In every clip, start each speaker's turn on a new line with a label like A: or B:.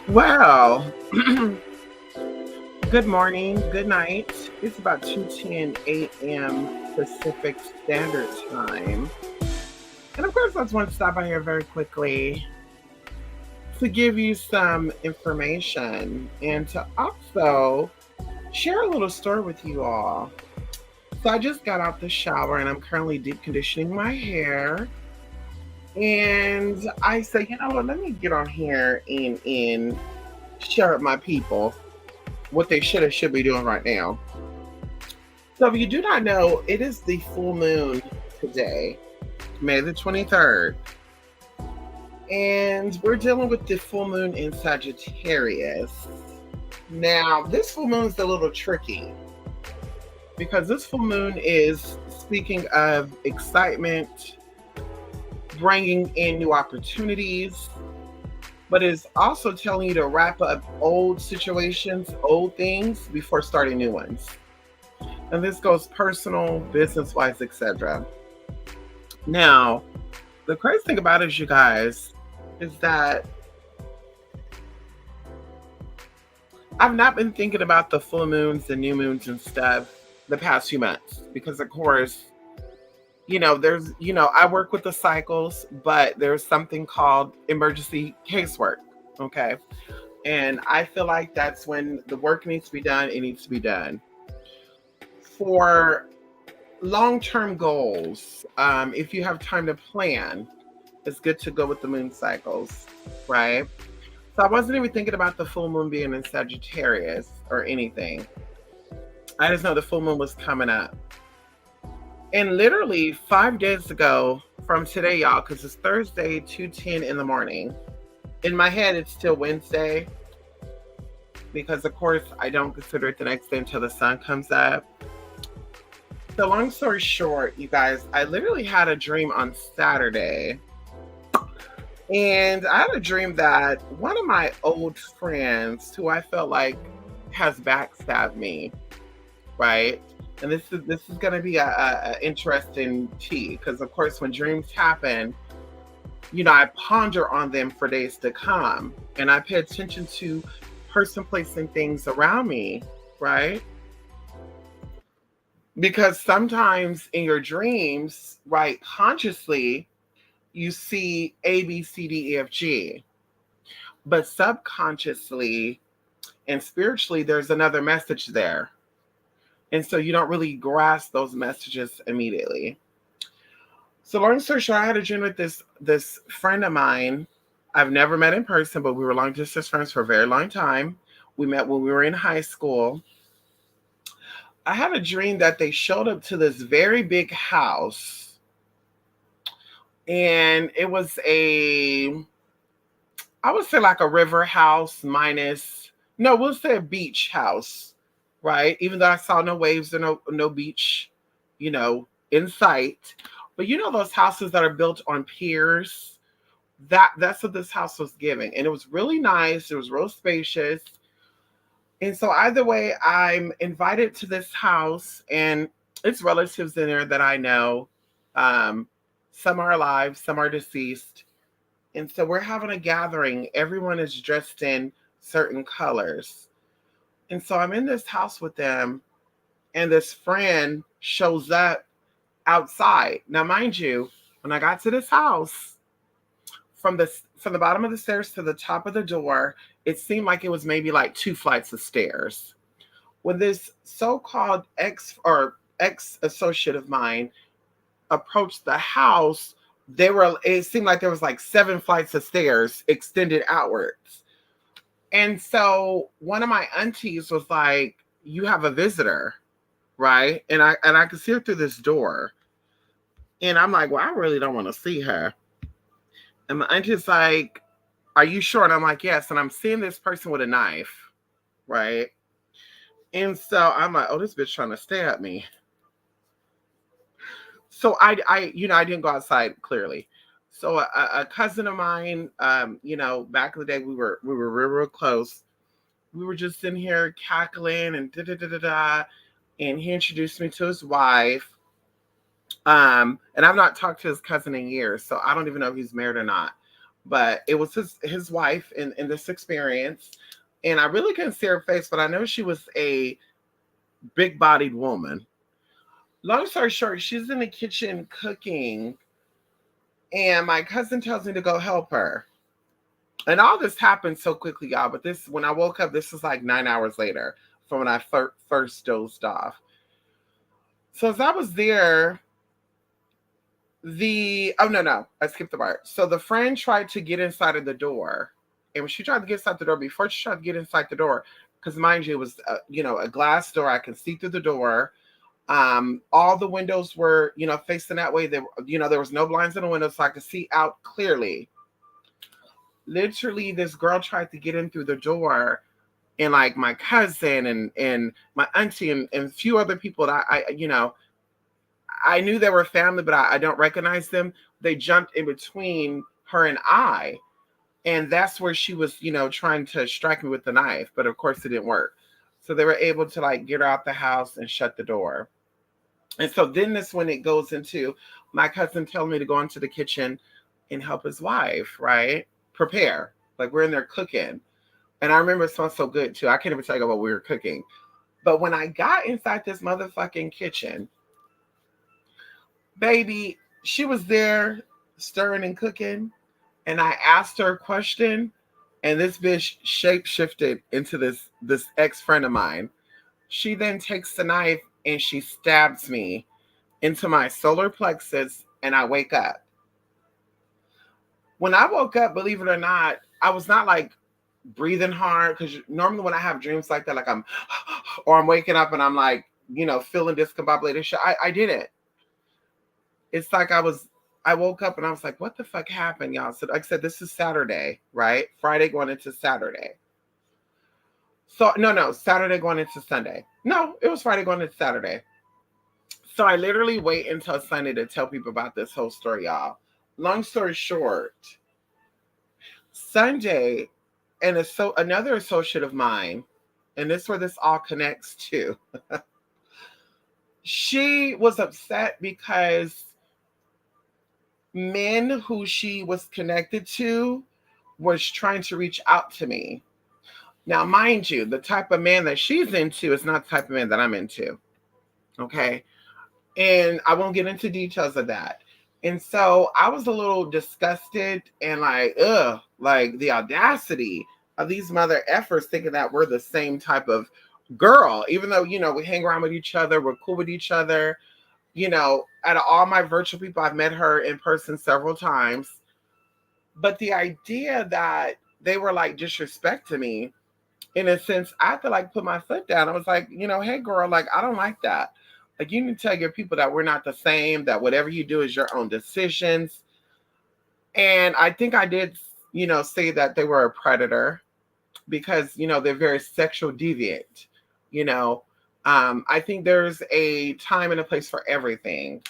A: Well, good morning, good night. It's about 2:10 a.m. Pacific Standard Time. And of course, I just want to stop by here very quickly to give you some information and to also share a little story with you all. So I just got out the shower and I'm currently deep conditioning my hair. And I said, you know what, let me get on here and share with my people what they should be doing right now. So, if you do not know, it is the full moon today, May the 23rd. And we're dealing with the full moon in Sagittarius. Now, this full moon is a little tricky because this full moon is speaking of excitement, bringing in new opportunities, but is also telling you to wrap up old situations, old things before starting new ones. And this goes personal, business wise, etc. Now, the crazy thing about it, you guys, is that I've not been thinking about the full moons and new moons and stuff the past few months because, of course, I work with the cycles, but there's something called emergency casework. Okay. And I feel like that's when the work needs to be done, it needs to be done. For long-term goals, if you have time to plan, it's good to go with the moon cycles, right? So I wasn't even thinking about the full moon being in Sagittarius or anything. I just know the full moon was coming up. And literally 5 days ago from today, y'all, because it's Thursday, 2:10 in the morning. In my head, it's still Wednesday because, of course, I don't consider it the next day until the sun comes up. So long story short, you guys, I literally had a dream on Saturday. And I had a dream that one of my old friends who I felt like has backstabbed me, right? And this is gonna be a interesting tea because of course when dreams happen, I ponder on them for days to come. And I pay attention to person, place, and things around me, right? Because sometimes in your dreams, right, consciously, you see A, B, C, D, E, F, G. But subconsciously and spiritually, there's another message there. And so you don't really grasp those messages immediately. So long story short, I had a dream with this friend of mine. I've never met in person, but we were long distance friends for a very long time. We met when we were in high school. I had a dream that they showed up to this very big house, and it was I would say like a river house minus, no, we'll say a beach house, right? Even though I saw no waves or no beach, in sight. But those houses that are built on piers, that's what this house was giving. And it was really nice. It was real spacious. And so either way, I'm invited to this house and it's relatives in there that I know. Um, some are alive, some are deceased. And so we're having a gathering. Everyone is dressed in certain colors. And so I'm in this house with them, and this friend shows up outside. Now, mind you, when I got to this house, from the bottom of the stairs to the top of the door, it seemed like it was maybe like two flights of stairs. When this so-called ex associate of mine approached the house, it seemed like there was like seven flights of stairs extended outwards. And so one of my aunties was like, "You have a visitor, right?" And I could see her through this door. And I'm like, "Well, I really don't want to see her." And my auntie's like, "Are you sure?" And I'm like, "Yes." And I'm seeing this person with a knife, right? And so I'm like, "Oh, this bitch trying to stab me." So I didn't go outside clearly. So a cousin of mine, back in the day, we were real close. We were just in here cackling and da da da da da, and he introduced me to his wife. And I've not talked to his cousin in years, so I don't even know if he's married or not. but it was his wife in this experience. And I really couldn't see her face, but I know she was a big bodied woman. Long story short, she's in the kitchen cooking, and my cousin tells me to go help her. And all this happened so quickly, y'all. But this, when I woke up, this was like 9 hours later from when I first dozed off. So as I was there, no, I skipped the part. So the friend tried to get inside of the door, and when she tried to get inside the door, before she tried to get inside the door, because mind you, it was a glass door. I can see through the door. All the windows were facing that way. There was no blinds in the windows, so I could see out clearly. Literally, this girl tried to get in through the door, and like my cousin and my auntie and a few other people that I knew they were family, but I don't recognize them. They jumped in between her and I. And that's where she was, trying to strike me with the knife. But of course it didn't work. So they were able to like get her out the house and shut the door. And so then this when it goes into my cousin telling me to go into the kitchen and help his wife, right? Prepare. Like we're in there cooking. And I remember it smelled so good too. I can't even tell you what we were cooking. But when I got inside this motherfucking kitchen, baby, she was there stirring and cooking, and I asked her a question, and this bitch shape shifted into this ex friend of mine. She then takes the knife and she stabs me into my solar plexus, and I wake up. When I woke up, believe it or not, I was not like breathing hard, because normally when I have dreams like that, like I'm waking up and I'm like, feeling discombobulated shit. I didn't. It's like I woke up and I was like, what the fuck happened, y'all? So like I said, this is Saturday, right? Friday going into Saturday. So no, Saturday going into Sunday. No, it was Friday going into Saturday. So I literally wait until Sunday to tell people about this whole story, y'all. Long story short, Sunday, and another associate of mine, and this is where this all connects to. She was upset because men who she was connected to was trying to reach out to me. Now, mind you, the type of man that she's into is not the type of man that I'm into. Okay. And I won't get into details of that. And so I was a little disgusted and like, ugh, like the audacity of these mother effers thinking that we're the same type of girl, even though, we hang around with each other, we're cool with each other. Out of all my virtual people, I've met her in person several times. But the idea that they were like disrespecting me, in a sense, I had to like put my foot down. I was like, hey girl, like I don't like that. Like you need to tell your people that we're not the same, that whatever you do is your own decisions. And I think I did, say that they were a predator because, they're very sexual deviant, I think there's a time and a place for everything.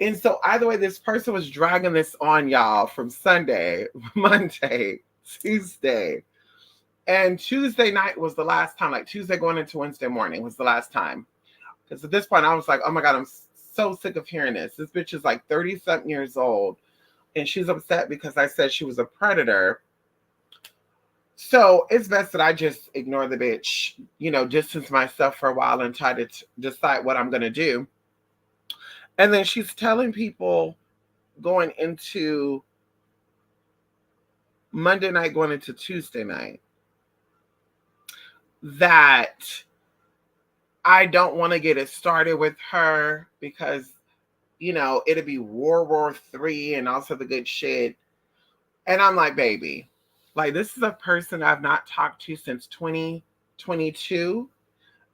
A: And so either way, this person was dragging this on y'all from Sunday, Monday, Tuesday. And Tuesday night was the last time, like Tuesday going into Wednesday morning was the last time. Because at this point, I was like, oh my God, I'm so sick of hearing this. This bitch is like 30-something years old. And she's upset because I said she was a predator. So it's best that I just ignore the bitch, distance myself for a while and try to decide what I'm going to do. And then she's telling people going into Monday night, going into Tuesday night, that I don't want to get it started with her because, it'll be World War III and also the good shit. And I'm like, baby, like this is a person I've not talked to since 2022.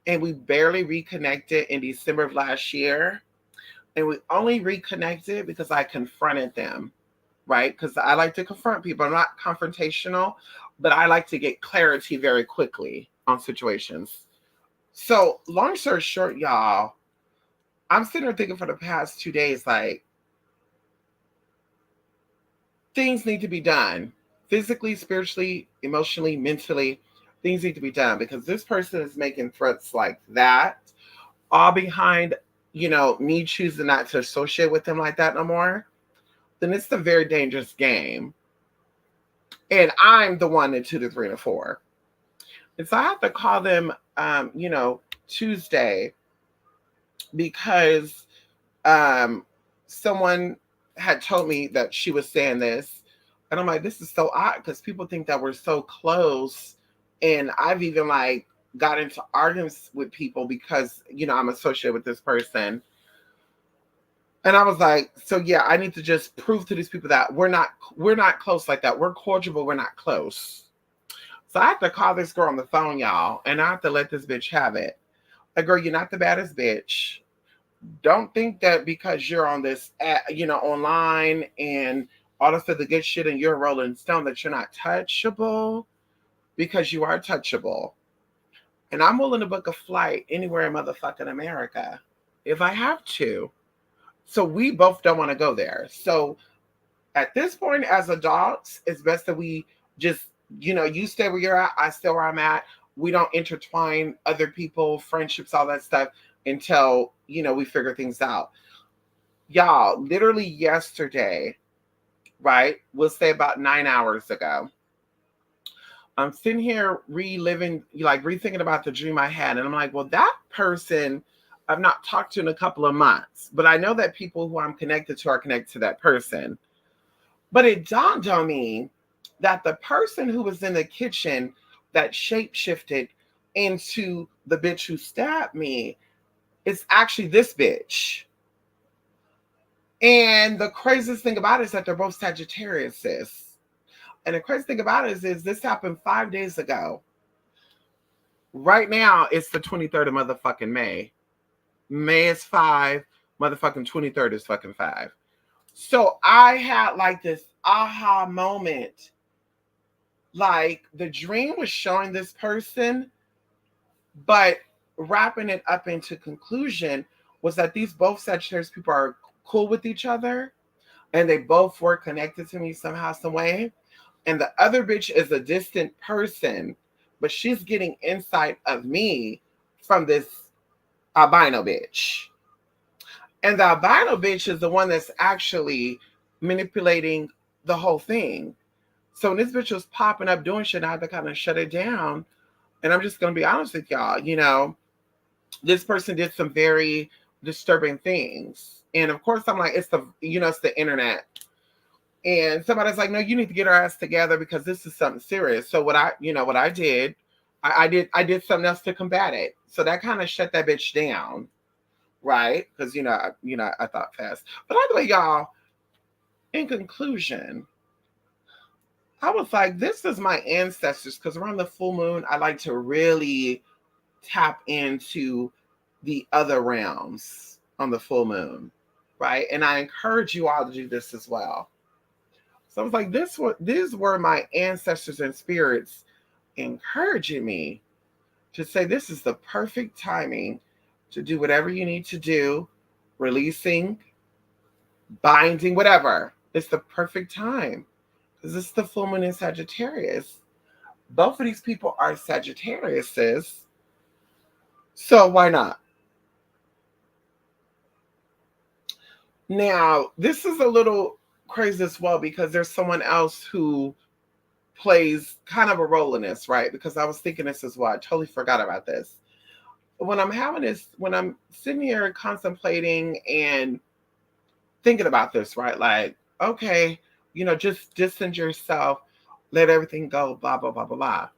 A: And we barely reconnected in December of last year. And we only reconnected because I confronted them, right? Because I like to confront people. I'm not confrontational, but I like to get clarity very quickly on situations. So long story short, y'all, I'm sitting there thinking for the past 2 days, like, things need to be done physically, spiritually, emotionally, mentally. Things need to be done because this person is making threats like that, all behind, me choosing not to associate with them like that no more. Then it's a very dangerous game. And I'm the one at 2 to 3 to 4. And so I have to call them, Tuesday because someone had told me that she was saying this. And I'm like, this is so odd because people think that we're so close. And I've even like got into arguments with people because, I'm associated with this person. And I was like, so yeah, I need to just prove to these people that we're not close like that. We're cordial, but we're not close. So I have to call this girl on the phone, y'all, and I have to let this bitch have it. Like, girl, you're not the baddest bitch. Don't think that because you're on this, online and all this other good shit and you're a Rolling Stone that you're not touchable, because you are touchable. And I'm willing to book a flight anywhere in motherfucking America if I have to. So we both don't want to go there. So at this point, as adults, it's best that we just, you stay where you're at, I stay where I'm at. We don't intertwine other people, friendships, all that stuff until, we figure things out. Y'all, literally yesterday, right? We'll say about 9 hours ago, I'm sitting here reliving, like rethinking about the dream I had. And I'm like, well, that person I've not talked to in a couple of months, but I know that people who I'm connected to are connected to that person. But it dawned on me that the person who was in the kitchen that shapeshifted into the bitch who stabbed me is actually this bitch. And the craziest thing about it is that they're both Sagittarius. And the crazy thing about it is this happened 5 days ago. Right now, it's the 23rd of motherfucking May. May is 5, motherfucking 23rd is fucking 5. So I had like this aha moment. Like the dream was showing this person, but wrapping it up into conclusion was that these both Sagittarius people are cool with each other and they both were connected to me somehow, some way. And the other bitch is a distant person, but she's getting insight of me from this albino bitch. And the albino bitch is the one that's actually manipulating the whole thing. So when this bitch was popping up doing shit, I had to kind of shut it down. And I'm just gonna be honest with y'all, this person did some very disturbing things. And of course I'm like, it's the internet. And somebody's like, no, you need to get our ass together because this is something serious. So what I did, I did something else to combat it. So that kind of shut that bitch down. Right? Because I thought fast. But either way, y'all, in conclusion, I was like, this is my ancestors, because around the full moon, I like to really tap into the other realms on the full moon, right? And I encourage you all to do this as well. So I was like, these were my ancestors and spirits encouraging me to say this is the perfect timing to do whatever you need to do, releasing, binding, whatever. It's the perfect time because this is the full moon in Sagittarius. Both of these people are Sagittariuses, so why not? Now, this is a little crazy as well because there's someone else who plays kind of a role in this, right? Because I was thinking this as well. I totally forgot about this. When I'm sitting here contemplating and thinking about this, right? Like, okay, just distance yourself, let everything go, blah, blah, blah, blah, blah.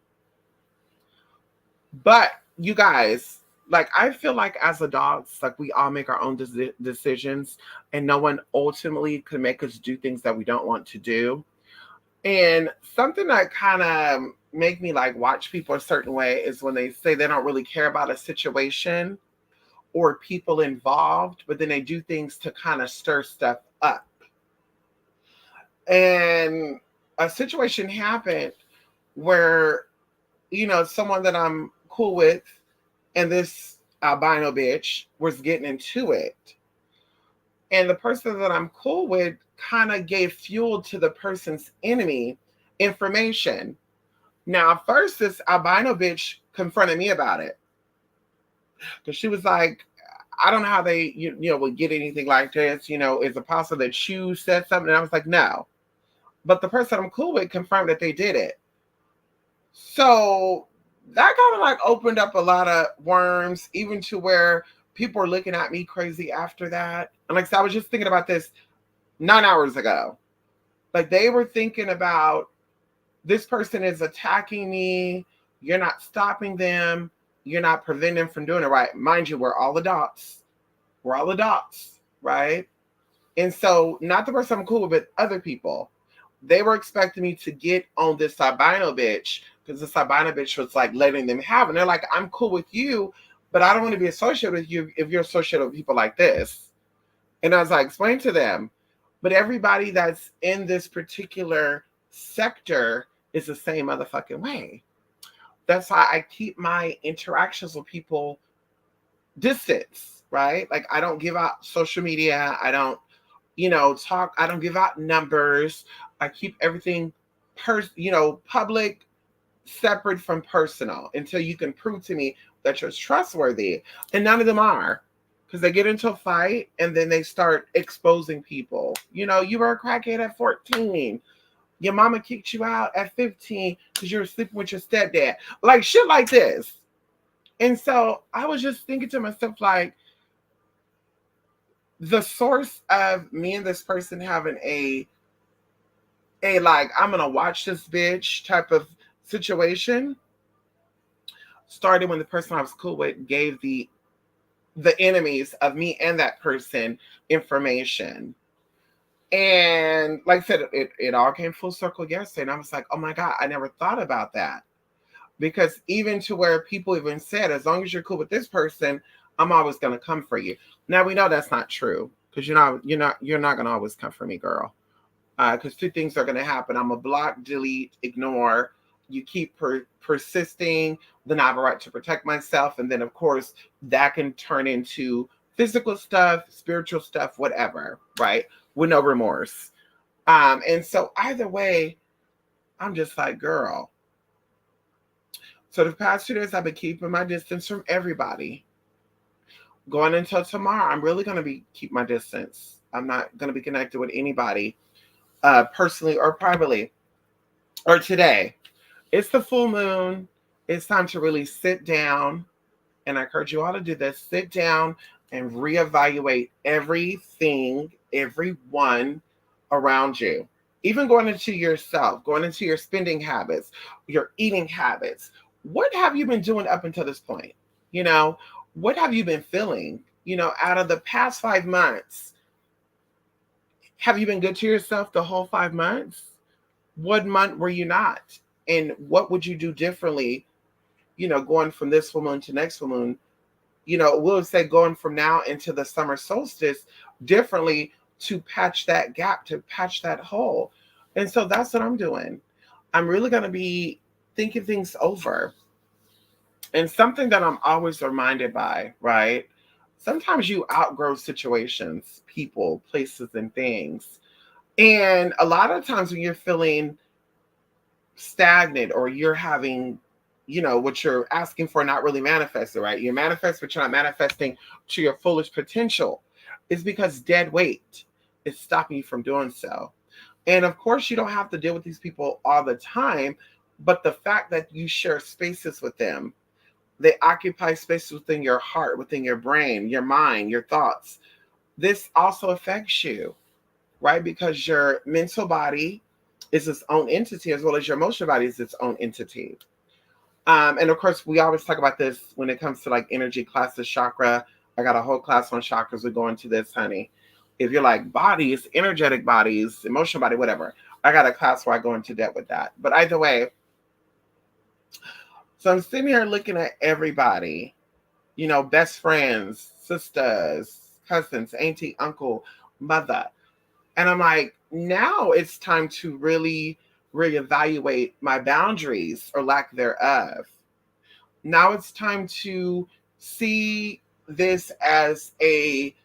A: But you guys, like, I feel like as adults, like, we all make our own decisions, and no one ultimately can make us do things that we don't want to do. And something that kind of make me like watch people a certain way is when they say they don't really care about a situation or people involved, but then they do things to kind of stir stuff up. And a situation happened where, someone that I'm cool with and this albino bitch was getting into it. And the person that I'm cool with kind of gave fuel to the person's enemy information. Now, first, this albino bitch confronted me about it because she was like, I don't know how they, would get anything like this. Is it possible that you said something? And I was like, no. but the person I'm cool with confirmed that they did it. So that kind of like opened up a lot of worms, even to where people were looking at me crazy after that. And like I said, I was just thinking about this 9 hours ago. Like they were thinking about, this person is attacking me. You're not stopping them. You're not preventing them from doing it right. Mind you, we're all adults. We're all adults, right? And so, not the person I'm cool with, but other people. They were expecting me to get on this albino bitch because this albino bitch was like letting them have it. And they're like, I'm cool with you, but I don't want to be associated with you if you're associated with people like this. And as I explained to them, but everybody that's in this particular sector is the same motherfucking way. That's why I keep my interactions with people distance, right? Like I don't give out social media. I don't, talk. I don't give out numbers. I keep everything public, separate from personal until you can prove to me that you're trustworthy. And none of them are, because they get into a fight and then they start exposing people. You were a crackhead at 14. Your mama kicked you out at 15 because you were sleeping with your stepdad. Like shit like this. And so I was just thinking to myself, like, the source of me and this person having a like, I'm gonna watch this bitch type of situation started when the person I was cool with gave the enemies of me and that person information. And like I said, it all came full circle yesterday. And I was like, oh my God, I never thought about that. Because even to where people even said, as long as you're cool with this person, I'm always gonna come for you. Now we know that's not true, because you're not gonna always come for me, girl. Because two things are gonna happen. I'm a block, delete, ignore. You keep persisting, then I have a right to protect myself. And then of course that can turn into physical stuff, spiritual stuff, whatever, right? With no remorse. And so either way, I'm just like, girl. So the past 2 days, I've been keeping my distance from everybody. Going until tomorrow, I'm really going to keep my distance. I'm not going to be connected with anybody, personally or privately, or today. It's the full moon. It's time to really sit down, and I encourage you all to do this. Sit down and reevaluate everything, everyone around you. Even going into yourself, going into your spending habits, your eating habits. What have you been doing up until this point? What have you been feeling? Out of the past 5 months, have you been good to yourself the whole 5 months? What month were you not? And what would you do differently, going from this full moon to next full moon? We'll say going from now into the summer solstice differently to patch that gap, to patch that hole. And so that's what I'm doing. I'm really going to be thinking things over. And something that I'm always reminded by, right? Sometimes you outgrow situations, people, places, and things. And a lot of times when you're feeling stagnant, or you're having, what you're asking for not really manifested, right? You manifest, but you're not manifesting to your fullest potential. It's because dead weight is stopping you from doing so. And of course, you don't have to deal with these people all the time, but the fact that you share spaces with them, they occupy spaces within your heart, within your brain, your mind, your thoughts. This also affects you, right? Because your mental body is its own entity, as well as your emotional body is its own entity. And of course, we always talk about this when it comes to like energy classes, chakra. I got a whole class on chakras. We go into this, honey. If you're like bodies, energetic bodies, emotional body, whatever, I got a class where I go into depth with that. But either way, so I'm sitting here looking at everybody, best friends, sisters, cousins, auntie, uncle, mother. And I'm like, now it's time to really reevaluate my boundaries, or lack thereof. Now it's time to see this as a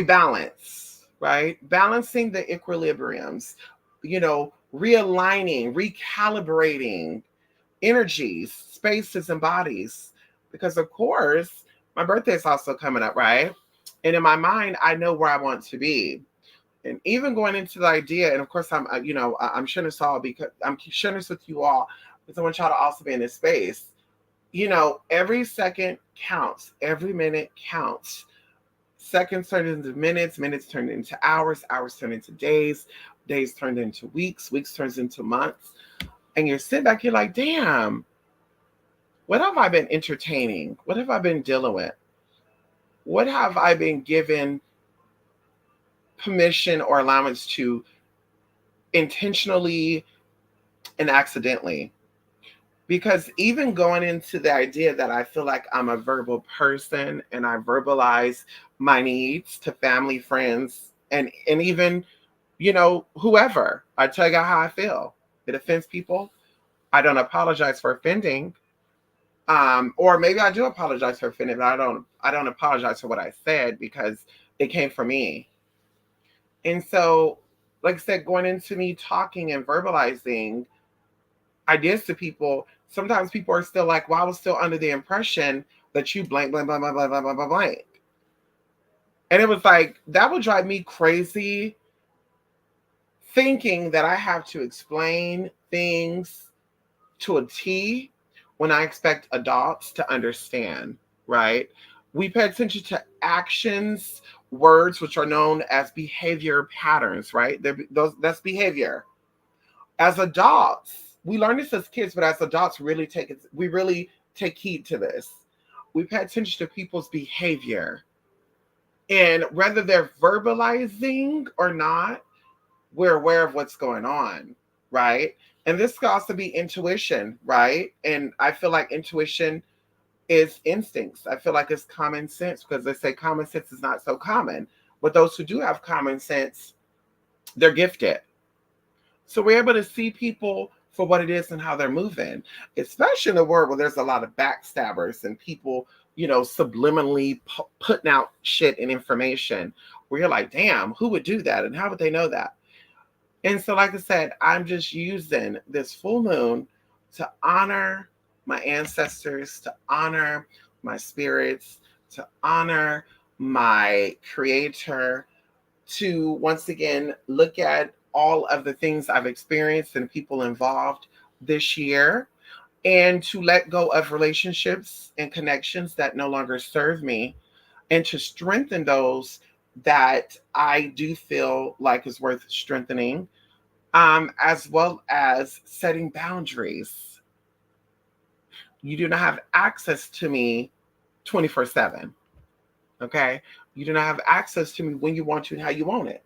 A: balance, right? Balancing the equilibriums, realigning, recalibrating energies, spaces, and bodies. Because of course, my birthday is also coming up, right? And in my mind, I know where I want to be. And even going into the idea, and of course, I'm sharing this all because I'm sharing this with you all because I want y'all to also be in this space. Every second counts, every minute counts. Seconds turned into minutes, minutes turned into hours, hours turned into days, days turned into weeks, weeks turns into months. And you're sitting back, you're like, damn, what have I been entertaining? What have I been dealing with? What have I been given permission or allowance to intentionally and accidentally? Because even going into the idea that I feel like I'm a verbal person and I verbalize my needs to family, friends, and even, whoever, I tell you how I feel. It offends people. I don't apologize for offending. Or maybe I do apologize for offending, but I don't apologize for what I said because it came from me. And so, like I said, going into me talking and verbalizing ideas to people, sometimes people are still like, well, I was still under the impression that you blank, blank, blank, blank, blank, blank, blank, blank. And it was like, that would drive me crazy thinking that I have to explain things to a T when I expect adults to understand, right? We pay attention to actions, words, which are known as behavior patterns, right? That's behavior. As adults, we learn this as kids, but as adults, we really take heed to this. We pay attention to people's behavior, and whether they're verbalizing or not, we're aware of what's going on, right? And this could also be intuition, right? And I feel like intuition is instincts. I feel like it's common sense because they say common sense is not so common. But those who do have common sense, they're gifted. So we're able to see people for what it is and how they're moving, especially in a world where there's a lot of backstabbers and people, subliminally putting out shit and information where you're like, damn, who would do that? And how would they know that? And so, like I said, I'm just using this full moon to honor my ancestors, to honor my spirits, to honor my creator, to once again look at all of the things I've experienced and people involved this year, and to let go of relationships and connections that no longer serve me, and to strengthen those that I do feel like is worth strengthening, as well as setting boundaries. You do not have access to me 24/7. Okay. You do not have access to me when you want to and how you want it.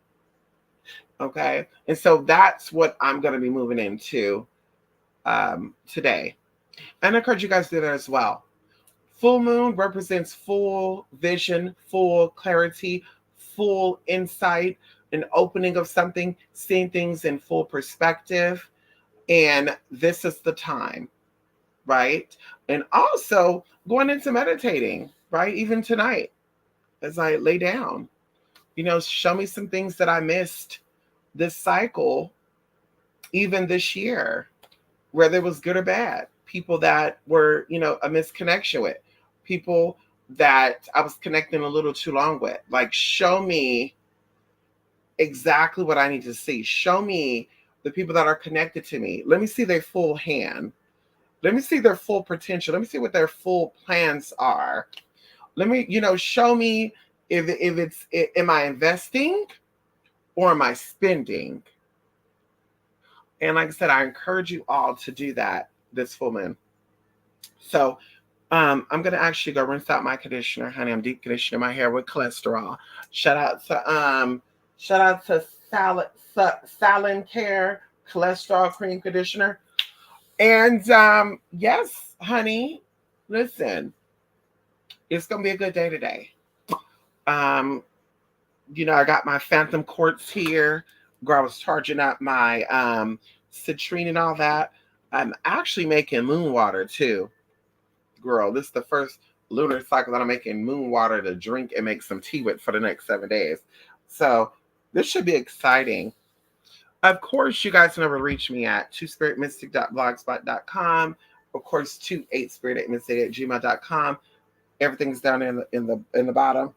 A: Okay. And so that's what I'm going to be moving into today. And I encourage you guys to do that as well. Full moon represents full vision, full clarity, full insight, an opening of something, seeing things in full perspective. And this is the time, right? And also going into meditating, right? Even tonight, as I lay down, show me some things that I missed this cycle, even this year, whether it was good or bad. People that were, a misconnection with, people that I was connecting a little too long with. Like, show me exactly what I need to see. Show me the people that are connected to me. Let me see their full hand. Let me see their full potential. Let me see what their full plans are. Let me, show me am I investing or am I spending? And like I said, I encourage you all to do that this full moon. So I'm gonna actually go rinse out my conditioner, honey. I'm deep conditioning my hair with cholesterol. Shout out to Salon Care cholesterol cream conditioner. And yes, honey, listen, it's gonna be a good day today. Um, I got my phantom quartz here. Girl, I was charging up my citrine and all that. I'm actually making moon water too. Girl, this is the first lunar cycle that I'm making moon water to drink and make some tea with for the next 7 days. So this should be exciting. Of course, you guys can never reach me at twospiritmystic.blogspot.com. Of course, 28spirit8mystic@gmail.com. Everything's down in the bottom.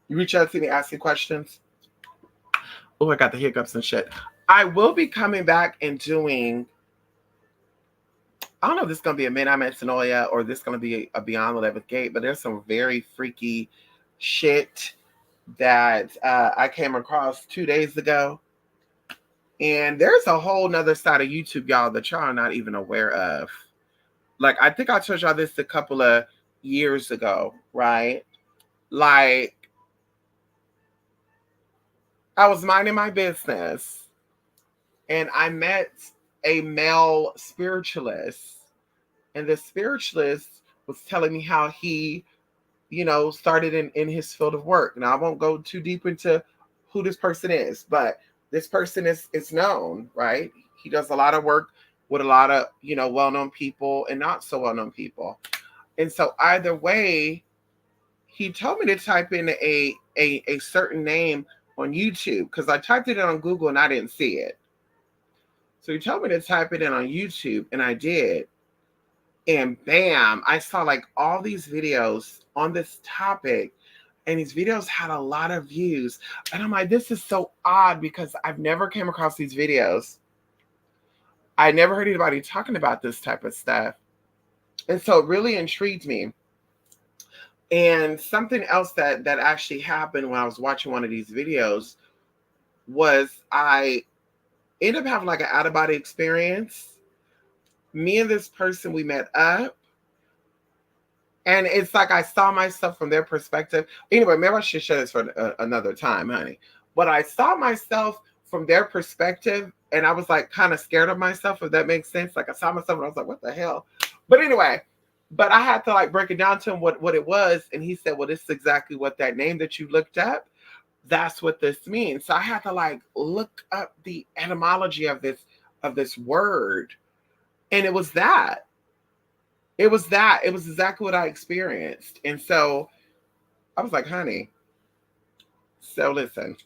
A: You reach out to me, ask me questions. Oh, I got the hiccups and shit. I will be coming back and doing, I don't know if this is going to be a Midnight Metanoia or this is going to be a Beyond the 11th Gate, but there's some very freaky shit that I came across 2 days ago. And there's a whole nother side of YouTube, y'all, that y'all are not even aware of. Like, I think I told y'all this a couple of years ago, right? Like, I was minding my business and I met a male spiritualist. And the spiritualist was telling me how he, started in his field of work. Now, I won't go too deep into who this person is, but this person is known, right? He does a lot of work with a lot of, well-known people and not so well-known people. And so either way, he told me to type in a certain name on YouTube because I typed it in on Google and I didn't see it. So he told me to type it in on YouTube and I did. And bam, I saw like all these videos on this topic. And these videos had a lot of views. And I'm like, this is so odd because I've never came across these videos. I never heard anybody talking about this type of stuff. And so it really intrigued me. And something else that actually happened when I was watching one of these videos was I ended up having like an out-of-body experience. Me and this person, we met up. And it's like I saw myself from their perspective. Anyway, maybe I should share this for another time, honey. But I saw myself from their perspective, and I was like kind of scared of myself, if that makes sense. Like I saw myself and I was like, what the hell? But anyway, but I had to like break it down to him what it was. And he said, well, this is exactly what that name that you looked up, that's what this means. So I had to like look up the etymology of this word. And it was that. It was exactly what I experienced. And so I was like, honey, so listen,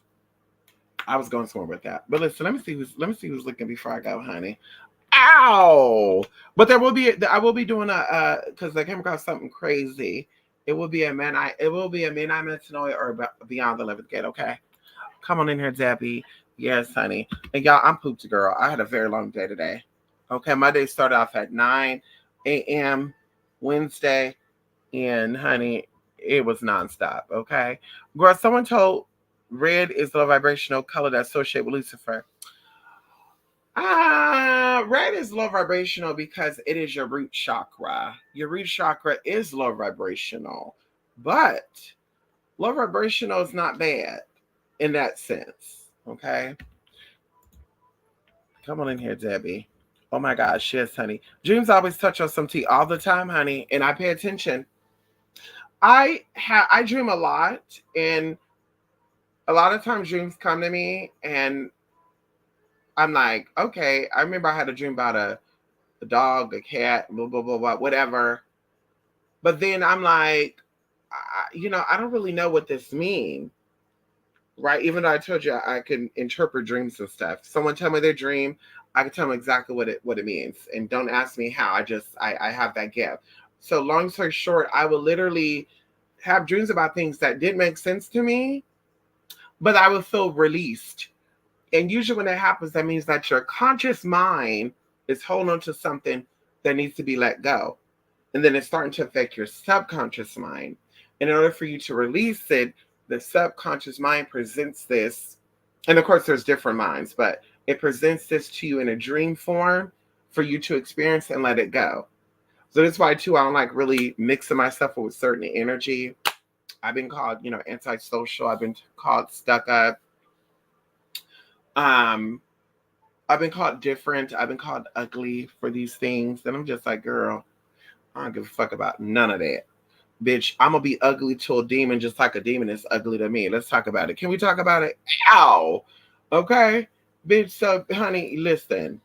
A: I was going somewhere with that. But listen, let me see who's looking before I go, honey. Ow! But I will be doing because I came across something crazy. It will be a midnight metanoia or Beyond the 11th Gate, okay? Come on in here, Debbie. Yes, honey. And y'all, I'm pooped girl. I had a very long day today. Okay, my day started off at 9 a.m. Wednesday, and honey, it was nonstop. Okay, girl. Someone told red is the vibrational color that associated with Lucifer. Red is low vibrational because it is your root chakra. Your root chakra is low vibrational, but low vibrational is not bad in that sense. Okay, come on in here, Debbie. Oh my gosh, yes, honey. Dreams always touch on some tea all the time, honey, and I pay attention. I dream a lot, and a lot of times dreams come to me, and I'm like, okay. I remember I had a dream about a dog, a cat, blah blah blah blah, whatever. But then I'm like, I don't really know what this means, right? Even though I told you I can interpret dreams and stuff. Someone tell me their dream, I can tell them exactly what it means, and don't ask me how. I have that gift. So long story short, I will literally have dreams about things that didn't make sense to me, but I will feel released. And usually when that happens, that means that your conscious mind is holding on to something that needs to be let go. And then it's starting to affect your subconscious mind. And in order for you to release it, the subconscious mind presents this. And of course, there's different minds, but it presents this to you in a dream form for you to experience and let it go. So that's why, too, I don't like really mixing myself with certain energy. I've been called, antisocial. I've been called stuck up. I've been called different. I've been called ugly for these things. And I'm just like, girl, I don't give a fuck about none of that. Bitch, I'm going to be ugly to a demon just like a demon is ugly to me. Let's talk about it. Can we talk about it? Ow. Okay. Bitch, so, honey, listen.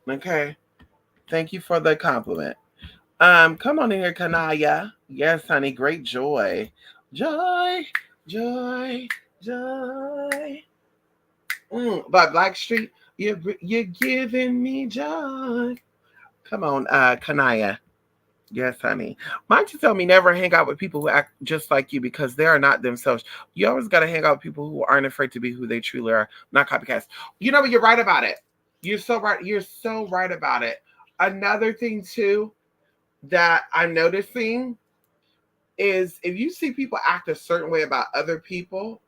A: Okay. Thank you for the compliment. Come on in here, Kanaya. Yes, honey. Great joy. Joy, joy, joy. By Blackstreet, you're giving me joy. Come on, Kanaya. Yes, honey. Mind you tell me never hang out with people who act just like you because they are not themselves. You always got to hang out with people who aren't afraid to be who they truly are, not copycats. You know what? You're right about it. You're so right. You're so right about it. Another thing, too, that I'm noticing is if you see people act a certain way about other people,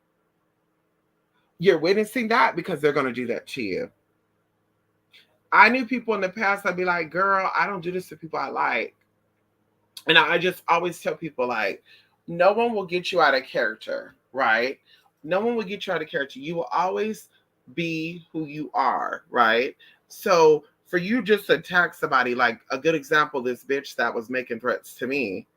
A: you're witnessing that because they're going to do that to you. I knew people in the past, I'd be like, girl, I don't do this to people I like. And I just always tell people, like, no one will get you out of character, right? No one will get you out of character. You will always be who you are, right? So for you just to attack somebody, like a good example, this bitch that was making threats to me.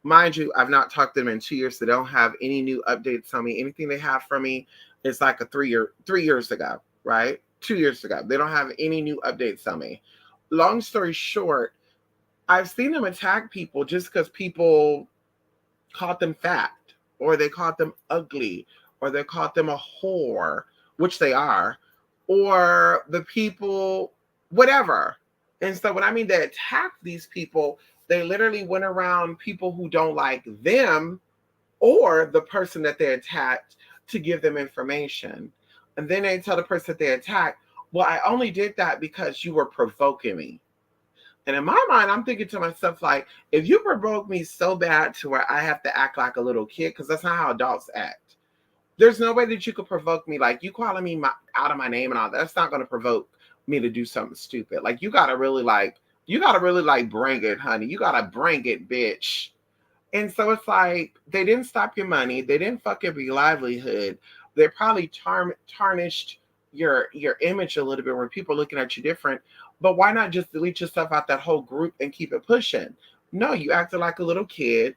A: Mind you, I've not talked to them in 2 years, so they don't have any new updates on me. Anything they have from me is like a 3 years ago, right? 2 years ago. They don't have any new updates on me. Long story short, I've seen them attack people just because people called them fat, or they called them ugly, or they called them a whore, which they are, or the people, whatever. And so when I mean they attack these people, they literally went around people who don't like them or the person that they attacked to give them information. And then they tell the person that they attacked, well, I only did that because you were provoking me. And in my mind, I'm thinking to myself, like, if you provoke me so bad to where I have to act like a little kid, because that's not how adults act. There's no way that you could provoke me. Like, you calling me out of my name and all that, that's not going to provoke me to do something stupid. Like, you got to really, like, bring it, honey. You got to bring it, bitch. And so it's like, they didn't stop your money. They didn't fuck up your livelihood. They probably tarnished your image a little bit where people are looking at you different. But why not just delete yourself out that whole group and keep it pushing? No, you acted like a little kid.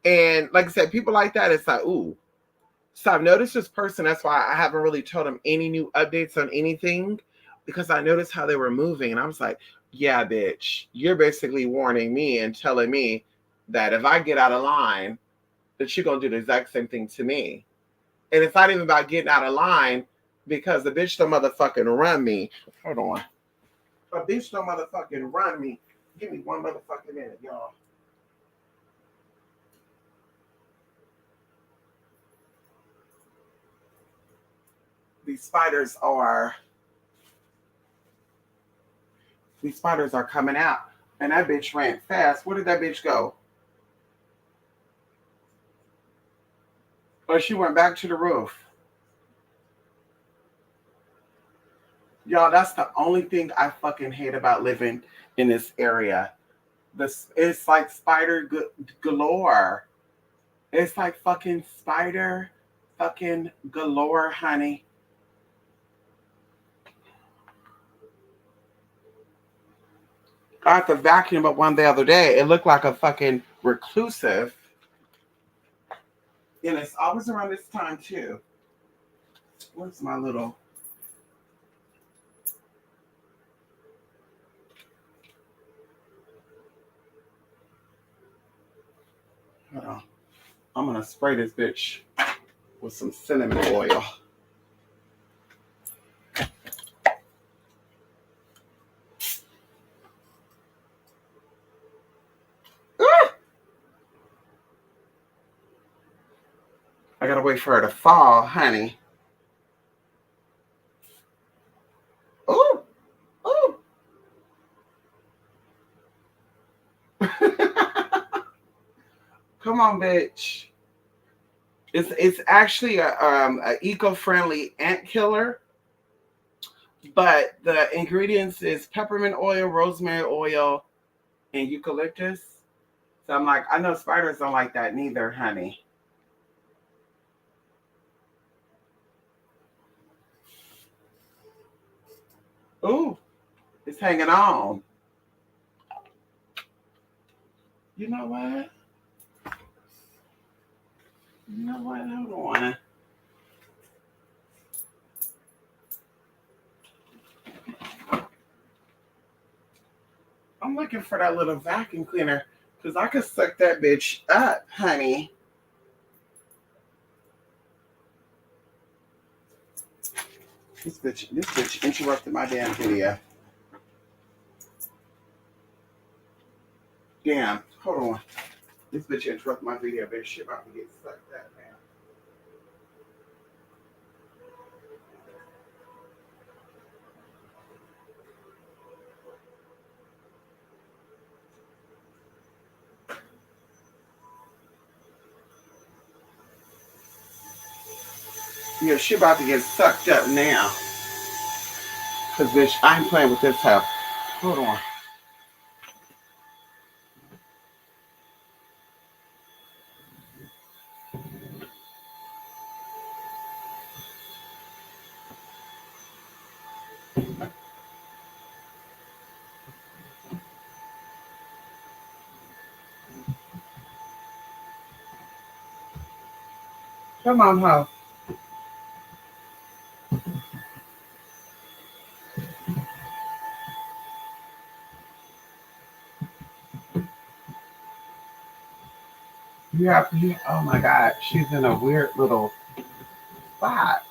A: And like I said, people like that, it's like, ooh. So I've noticed this person. That's why I haven't really told them any new updates on anything because I noticed how they were moving. And I was like, yeah, bitch, you're basically warning me and telling me that if I get out of line, that you're going to do the exact same thing to me. And it's not even about getting out of line because the bitch don't motherfucking run me. Hold on. A bitch don't motherfucking run me. Give me one motherfucking minute, y'all. These spiders are coming out. And that bitch ran fast. Where did that bitch go? Oh, she went back to the roof. Y'all, that's the only thing I fucking hate about living in this area. It's like galore. It's like fucking spider fucking galore, honey. I had to vacuum up one the other day. It looked like a fucking reclusive. And it's always around this time too. Where's my little hold on. I'm gonna spray this bitch with some cinnamon oil. Ah! I gotta wait for her to fall, honey. Ooh, ooh. Come on, bitch. It's actually a eco-friendly ant killer, but the ingredients is peppermint oil, rosemary oil, and eucalyptus. So I'm like, I know spiders don't like that neither, honey. Ooh, it's hanging on. You know what? You know what? Hold on. I'm looking for that little vacuum cleaner because I could suck that bitch up, honey. This bitch interrupted my damn video. Damn. Hold on. This bitch interrupted my video. Bitch, shit about to get sucked up, man. Yeah, she about to get sucked up now. Cause bitch, I ain't playing with this house. Hold on. Come on, ho. Oh my God, she's in a weird little spot.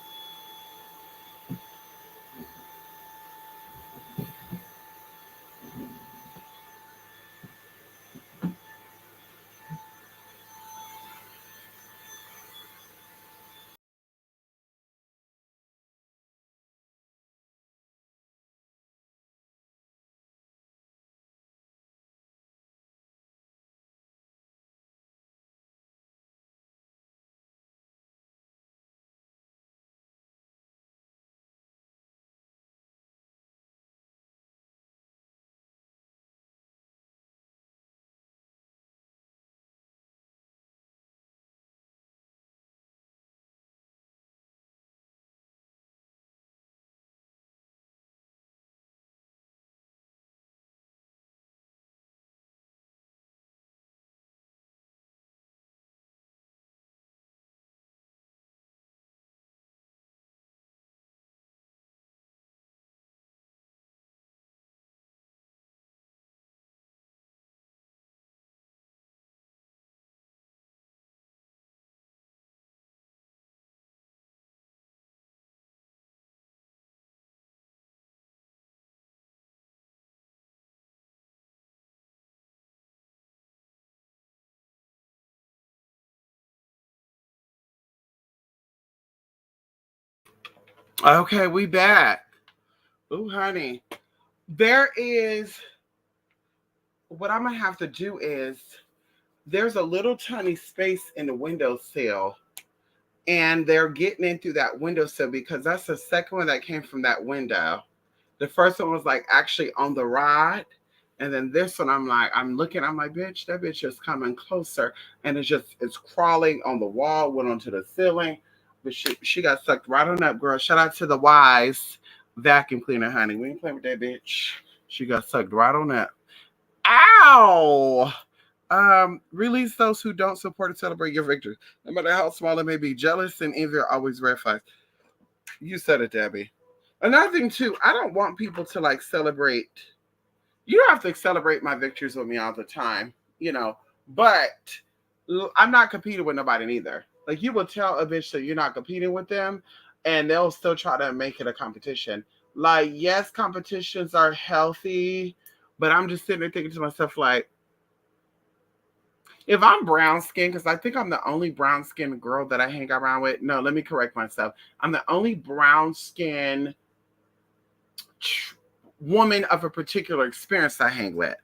A: Okay, we back. Ooh, honey. There is what I'm gonna have to do is there's a little tiny space in the windowsill, and they're getting in through that windowsill because that's the second one that came from that window. The first one was like actually on the rod. And then this one, I'm looking, I'm like, bitch, that bitch is coming closer. And it's crawling on the wall, went onto the ceiling. But she got sucked right on up, girl. Shout out to the Wise vacuum cleaner, honey. We ain't playing with that bitch. She got sucked right on up. Ow! Release those who don't support and celebrate your victory. No matter how small it may be, jealous and envy are always red flags. You said it, Debbie. Another thing too, I don't want people to like celebrate. You don't have to celebrate my victories with me all the time, you know. But I'm not competing with nobody neither. Like you will tell a bitch that you're not competing with them, and they'll still try to make it a competition. Like yes, competitions are healthy, but I'm just sitting there thinking to myself like, if I'm brown skinned, because I think I'm the only brown skinned girl that I hang around with. No, let me correct myself. I'm the only brown skinned woman of a particular experience I hang with.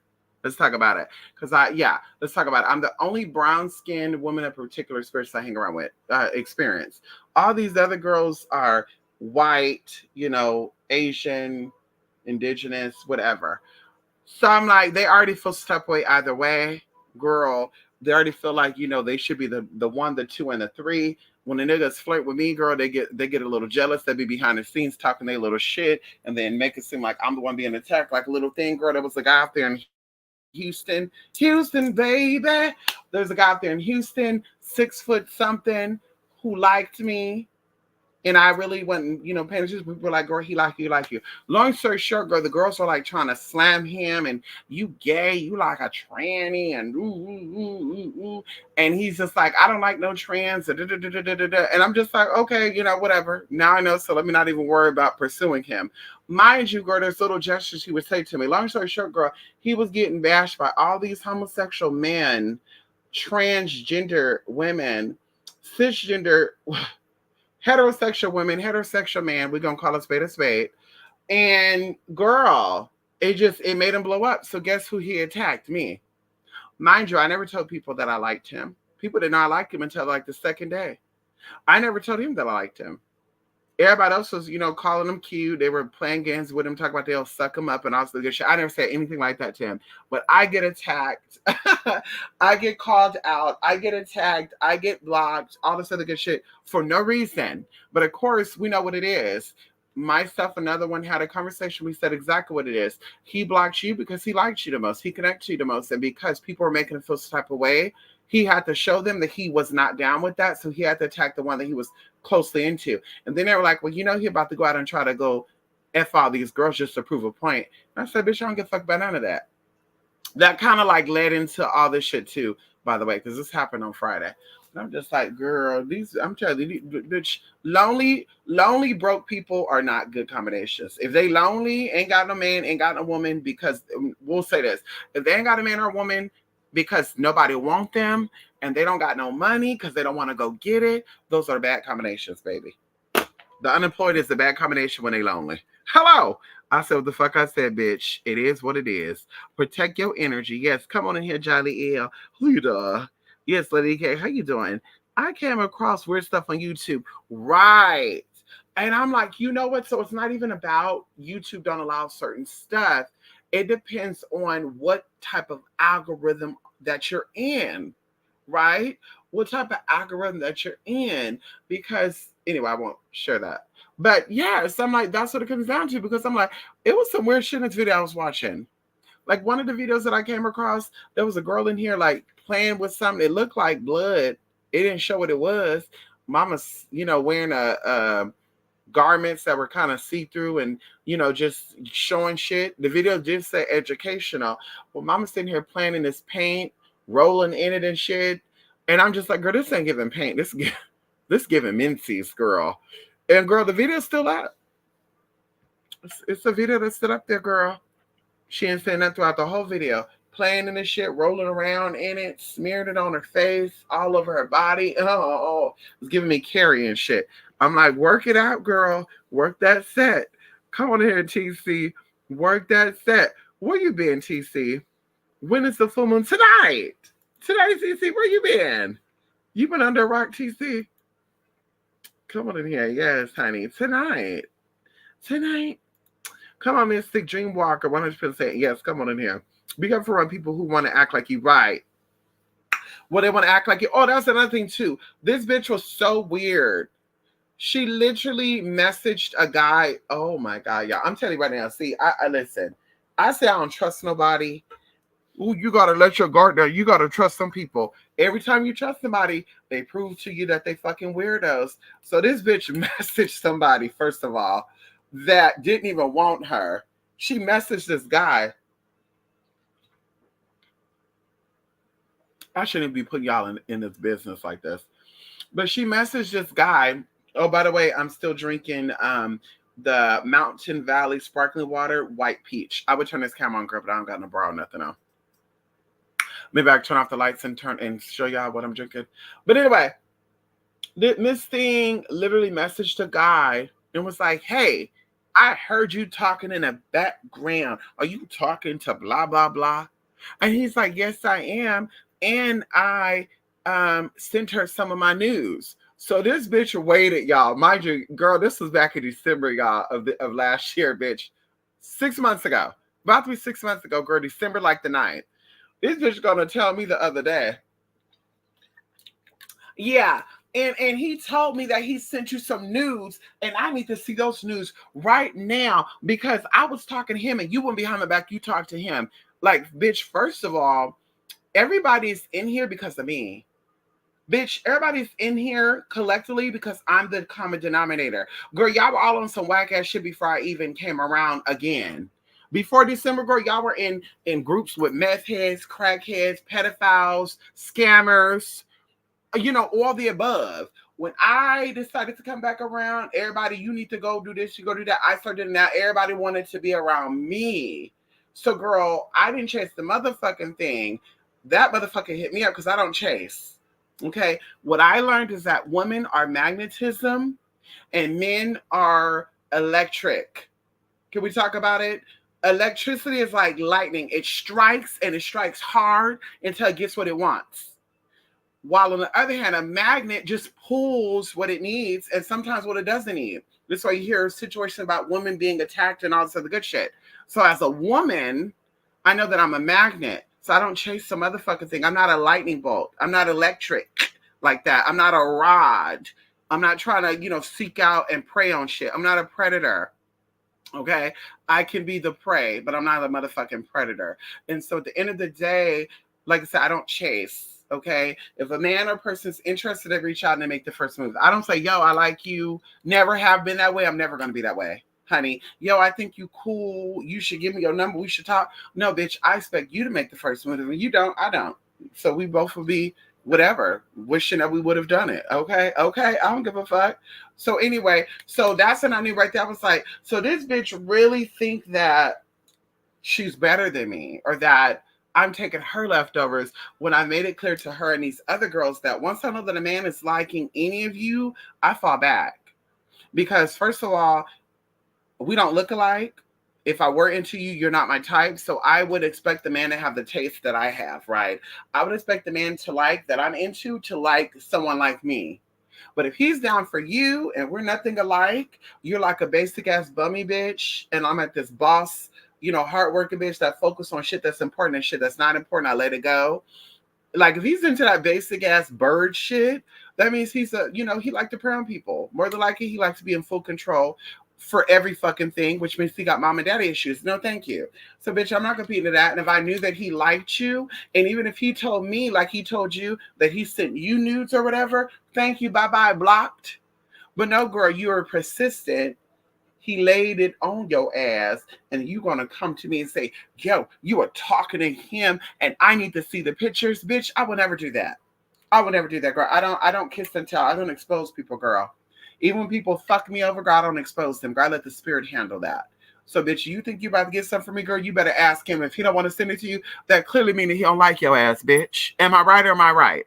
A: Let's talk about it. Let's talk about it. I'm the only brown skinned woman of a particular experience I hang around with. Experience. All these other girls are white, Asian, indigenous, whatever. So I'm like, they already feel stuck way either way, girl. They already feel like they should be the one, the two, and the three. When the niggas flirt with me, girl, they get a little jealous. They be behind the scenes talking their little shit, and then make it seem like I'm the one being attacked, like a little thing, girl. There was a guy out there in Houston, baby. There's a guy out there in Houston, 6 foot something, who liked me, And I really wasn't, paying attention. People were like, girl, he like you, like you. Long story short, girl, the girls were like trying to slam him and you gay, you like a tranny and ooh, ooh, ooh, ooh, ooh. And he's just like, I don't like no trans. And I'm just like, okay, whatever. Now I know, so let me not even worry about pursuing him. Mind you, girl, there's little gestures he would say to me. Long story short, girl, he was getting bashed by all these homosexual men, transgender women, cisgender heterosexual women, heterosexual man, we're gonna call a spade a spade. And girl, it made him blow up. So guess who he attacked? Me. Mind you, I never told people that I liked him. People did not like him until like the second day. I never told him that I liked him. Everybody else was, calling him cute. They were playing games with him, talking about they'll suck him up and all this good shit. I never said anything like that to him. But I get attacked. I get called out. I get attacked. I get blocked. All this other good shit for no reason. But of course, we know what it is. Myself, another one had a conversation. We said exactly what it is. He blocked you because he liked you the most. He connected you the most. And because people were making him feel some type of way, he had to show them that he was not down with that. So he had to attack the one that he was closely into. And then they were like, well, he about to go out and try to go F all these girls just to prove a point. And I said, bitch, I don't give a fuck about none of that. That kind of like led into all this shit too, by the way, because this happened on Friday. And I'm just like, girl, I'm telling you, bitch, lonely broke people are not good combinations. If they lonely, ain't got no man, ain't got no woman, because we'll say this, if they ain't got a man or a woman, because nobody want them and they don't got no money because they don't want to go get it. Those are bad combinations, baby. The unemployed is a bad combination when they lonely. Hello. I said what the fuck I said, bitch. It is what it is. Protect your energy. Yes, come on in here, Jolly L. Who you doing? Yes, Lady K. How you doing? I came across weird stuff on YouTube. Right. And I'm like, you know what? So it's not even about YouTube don't allow certain stuff. It depends on what type of algorithm that you're in, right? What type of algorithm that you're in. Because, anyway, I won't share that. But yeah, so I'm like, that's what it comes down to. Because I'm like, it was some weird shit in this video I was watching. Like one of the videos that I came across, there was a girl in here like playing with something. It looked like blood. It didn't show what it was. Mama's, wearing a garments that were kind of see-through and just showing shit. The video did say educational. Well, mama's sitting here playing in this paint, rolling in it and shit. And I'm just like, girl, this ain't giving paint. This giving Menses, girl. And girl, the video's still up. It's a video that's still up there, girl. She ain't saying that throughout the whole video. Playing in this shit, rolling around in it, smearing it on her face, all over her body. Oh, it's giving me Carrie and shit. I'm like, work it out, girl. Work that set. Come on here, TC. Work that set. Where you been, TC? When is the full moon? Tonight. Tonight, TC, where you been? You been under a rock, TC? Come on in here. Yes, honey. Tonight. Come on, Mystic Dreamwalker. 100%. Yes, come on in here. Be careful around people who want to act like you right. Well, they want to act like you. Oh, that's another thing, too. This bitch was so weird. She literally messaged a guy. Oh, my God, y'all. I'm telling you right now. See, I listen. I say I don't trust nobody. Ooh, you got to let your guard down. You got to trust some people. Every time you trust somebody, they prove to you that they fucking weirdos. So this bitch messaged somebody, first of all, that didn't even want her. She messaged this guy. I shouldn't be putting y'all in this business like this. But she messaged this guy. Oh, by the way, I'm still drinking the Mountain Valley sparkling water, white peach. I would turn this camera on, girl, but I don't got no bra or nothing on. Maybe I can turn off the lights and show y'all what I'm drinking. But anyway, this thing literally messaged a guy and was like, hey, I heard you talking in the background. Are you talking to blah, blah, blah? And he's like, yes, I am. And I sent her some of my news. So this bitch waited, y'all. Mind you, girl, this was back in December, y'all, of last year, bitch. 6 months ago. About to be 6 months ago, girl. December like the 9th. This bitch gonna tell me the other day. Yeah. And he told me that he sent you some news, and I need to see those news right now because I was talking to him and you went behind my back. You talked to him. Like, bitch, first of all, everybody's in here because of me. Bitch, everybody's in here collectively because I'm the common denominator. Girl, y'all were all on some whack ass shit before I even came around again. Before December, girl, y'all were in groups with meth heads, crackheads, pedophiles, scammers, all the above. When I decided to come back around, everybody, you need to go do this, you go do that. I started doing that. Everybody wanted to be around me. So, girl, I didn't chase the motherfucking thing. That motherfucker hit me up because I don't chase. Okay. What I learned is that women are magnetism and men are electric. Can we talk about it? Electricity is like lightning. It strikes and it strikes hard until it gets what it wants. While on the other hand, a magnet just pulls what it needs and sometimes what it doesn't need. That's why you hear situations about women being attacked and all this other good shit. So as a woman, I know that I'm a magnet. So I don't chase some motherfucking thing. I'm not a lightning bolt. I'm not electric like that. I'm not a rod. I'm not trying to, seek out and prey on shit. I'm not a predator. Okay. I can be the prey, but I'm not a motherfucking predator. And so at the end of the day, like I said, I don't chase. Okay. If a man or person's interested, they reach out and they make the first move. I don't say, yo, I like you. Never have been that way. I'm never going to be that way. Honey, yo, I think you cool. You should give me your number. We should talk. No, bitch, I expect you to make the first move. When you don't, I don't. So we both will be whatever, wishing that we would have done it. Okay. I don't give a fuck. So anyway, so that's when I knew right there. I was like, so this bitch really think that she's better than me or that I'm taking her leftovers when I made it clear to her and these other girls that once I know that a man is liking any of you, I fall back. Because first of all, we don't look alike. If I were into you, you're not my type. So I would expect the man to have the taste that I have, right? I would expect the man to like that I'm into to like someone like me. But if he's down for you and we're nothing alike, you're like a basic ass bummy bitch, and I'm at this boss, hardworking bitch that focus on shit that's important and shit that's not important, I let it go. Like if he's into that basic ass bird shit, that means he's he like to prey on people. More than likely, he likes to be in full control for every fucking thing, which means he got mom and daddy issues. No, thank you. So, bitch, I'm not competing to that. And if I knew that he liked you, and even if he told me, like he told you, that he sent you nudes or whatever, thank you, bye-bye, blocked. But no, girl, you are persistent. He laid it on your ass, and you gonna come to me and say, yo, you are talking to him, and I need to see the pictures. Bitch, I would never do that. I would never do that, girl. I don't kiss and tell. I don't expose people, girl. Even when people fuck me over, girl, I don't expose them. Girl, I let the spirit handle that. So, bitch, you think you about to get something from me, girl? You better ask him. If he don't want to send it to you, that clearly means that he don't like your ass, bitch. Am I right or am I right?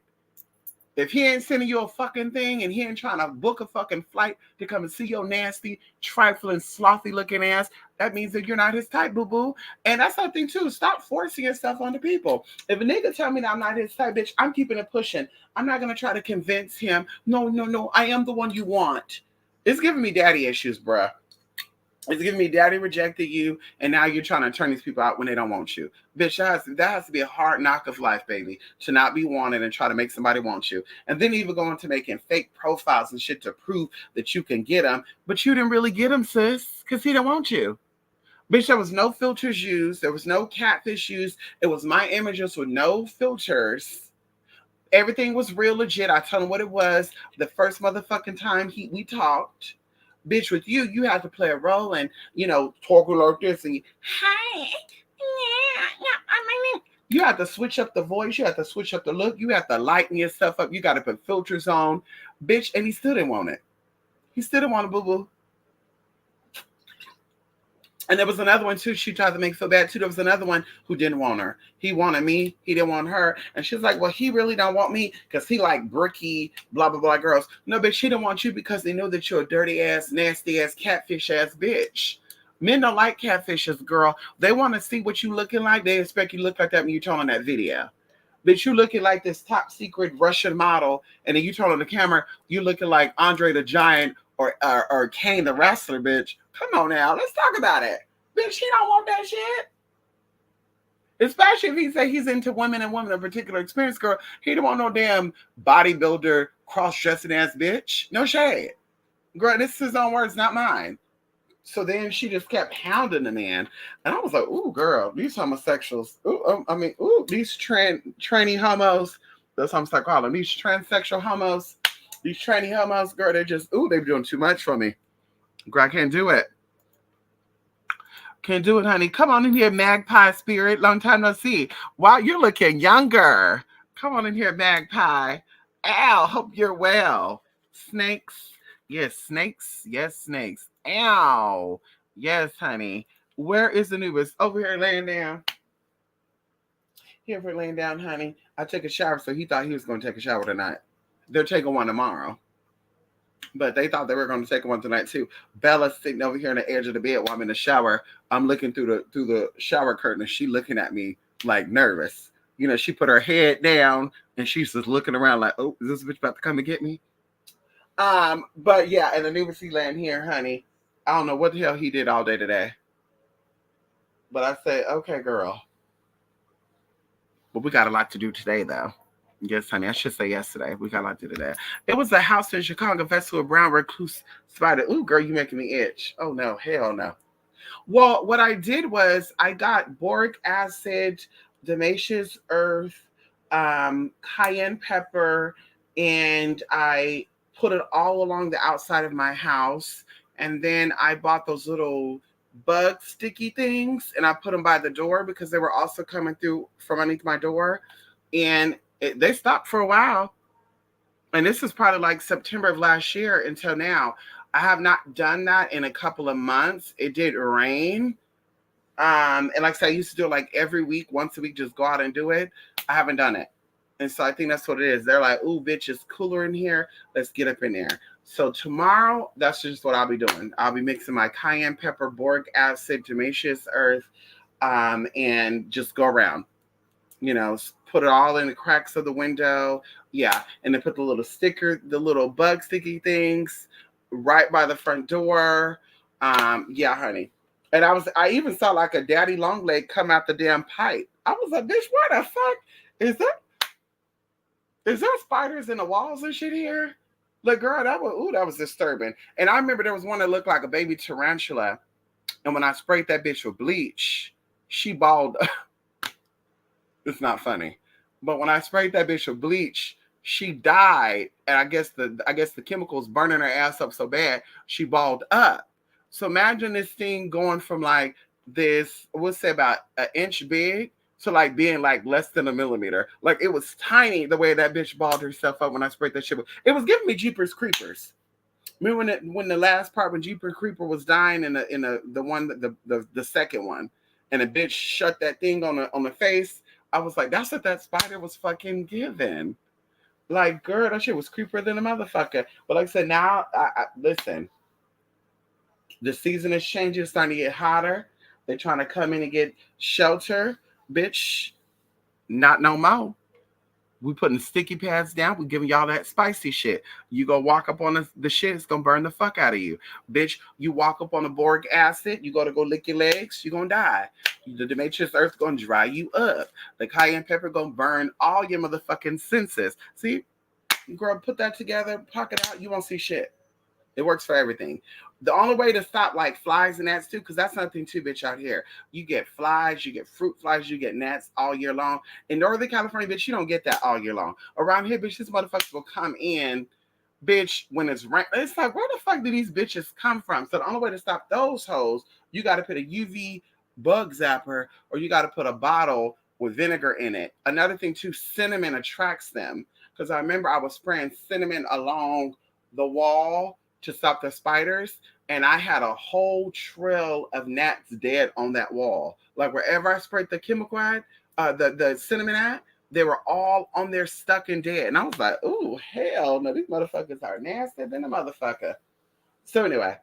A: If he ain't sending you a fucking thing and he ain't trying to book a fucking flight to come and see your nasty, trifling, slothy looking ass, that means that you're not his type, boo-boo. And that's something too. Stop forcing yourself onto people. If a nigga tell me that I'm not his type, bitch, I'm keeping it pushing. I'm not going to try to convince him. No, I am the one you want. It's giving me daddy issues, bruh. It's giving me daddy rejected you, and now you're trying to turn these people out when they don't want you. Bitch, that has to be a hard knock of life, baby, to not be wanted and try to make somebody want you. And then even going to making fake profiles and shit to prove that you can get them, but you didn't really get them, sis, because he didn't want you. Bitch, there was no filters used. There was no catfish used. It was my images with no filters. Everything was real legit. I told him what it was the first motherfucking time we talked. Bitch, with you, you have to play a role and, talk like this and hi. You have to switch up the voice. You have to switch up the look. You have to lighten yourself up. You got to put filters on. Bitch, and he still didn't want it. He still didn't want a boo-boo. And there was another one too. She tried to make feel bad too. There was another one who didn't want her. He wanted me. He didn't want her. And she's like, well, he really don't want me because he like bricky, blah, blah, blah girls. No, but she didn't want you because they know that you're a dirty ass, nasty ass, catfish ass bitch. Men don't like catfishes, girl. They want to see what you looking like. They expect you to look like that when you turn on that video. Bitch, you looking like this top secret Russian model. And then you turn on the camera, you looking like Andre the Giant or Kane the wrestler, bitch. Come on now, let's talk about it. Bitch, he don't want that shit. Especially if he say he's into women and women of particular experience, girl. He don't want no damn bodybuilder, cross-dressing ass bitch. No shade. Girl, this is his own words, not mine. So then she just kept hounding the man. And I was like, ooh, girl, these homosexuals. Ooh, these tranny homos. That's how I'm start calling them. These transsexual homos, these tranny homos, girl, they're just, ooh, they're doing too much for me. Girl, I can't do it. Can't do it, honey. Come on in here, magpie spirit. Long time no see. Wow, you're looking younger. Come on in here, magpie. Ow, hope you're well. Snakes. Yes, snakes. Yes, snakes. Ow. Yes, honey. Where is Anubis? Over here laying down. Here for laying down, honey. I took a shower, so he thought he was going to take a shower tonight. They're taking one tomorrow. But they thought they were going to take one tonight too. Bella's sitting over here on the edge of the bed while I'm in the shower. I'm looking through the shower curtain, and she looking at me like nervous. You know, she put her head down and she's just looking around like, oh, is this bitch about to come and get me? But yeah, and the new he laying here, honey. I don't know what the hell he did all day today. But I said, okay, girl. But we got a lot to do today, though. Yes, honey. I should say yesterday. We got a lot to do today. It was a house in Chicago festival of brown recluse spider. Ooh, girl, you making me itch. Oh, no. Hell no. Well, what I did was I got boric acid, Damascus earth, cayenne pepper, and I put it all along the outside of my house. And then I bought those little bug sticky things and I put them by the door because they were also coming through from underneath my door. And they stopped for a while. And this is probably like September of last year until now. I have not done that in a couple of months. It did rain. And like I said, I used to do it like every week, once a week, just go out and do it. I haven't done it. And so I think that's what it is. They're like, ooh, bitch, it's cooler in here. Let's get up in there. So tomorrow, that's just what I'll be doing. I'll be mixing my cayenne pepper, boric acid, Damascus earth, and just go around. You know, put it all in the cracks of the window. Yeah. And then put the little sticker, the little bug sticky things right by the front door. Yeah, honey. And I even saw like a daddy long leg come out the damn pipe. I was like, bitch, what the fuck? Is there spiders in the walls and shit here? Like, girl, that was disturbing. And I remember there was one that looked like a baby tarantula. And when I sprayed that bitch with bleach, she balled. It's not funny. But when I sprayed that bitch with bleach, she died. And I guess the chemicals burning her ass up so bad, she balled up. So imagine this thing going from like this, we'll say about an inch big to like being like less than a millimeter. Like it was tiny the way that bitch balled herself up when I sprayed that shit. It was giving me Jeepers Creepers. Remember when the last part when Jeepers Creeper was dying in the one the second one, and the bitch shut that thing on the face. I was like, that's what that spider was fucking giving. Like, girl, that shit was creepier than a motherfucker. But like I said, now I listen. The season is changing. It's starting to get hotter. They're trying to come in and get shelter. Bitch, not no more. We putting sticky pads down. We giving y'all that spicy shit. You go walk up on the shit, it's going to burn the fuck out of you. Bitch, you walk up on the boric acid, you go lick your legs, you're going to die. The Demetrius earth going to dry you up. The cayenne pepper going to burn all your motherfucking senses. See, girl, put that together, pocket out, you won't see shit. It works for everything. The only way to stop like flies and gnats too, because that's nothing too, bitch, out here. You get flies, you get fruit flies, you get gnats all year long. In Northern California, bitch, you don't get that all year long. Around here, bitch, these motherfuckers will come in, bitch, when it's rain. It's like, where the fuck do these bitches come from? So the only way to stop those hoes, you got to put a UV bug zapper, or you got to put a bottle with vinegar in it. Another thing too, cinnamon attracts them. Because I remember I was spraying cinnamon along the wall to stop the spiders, and I had a whole trail of gnats dead on that wall. Like wherever I sprayed the chemical at, the cinnamon at, they were all on there stuck and dead. And I was like, ooh, hell no, these motherfuckers are nasty than a motherfucker. So anyway,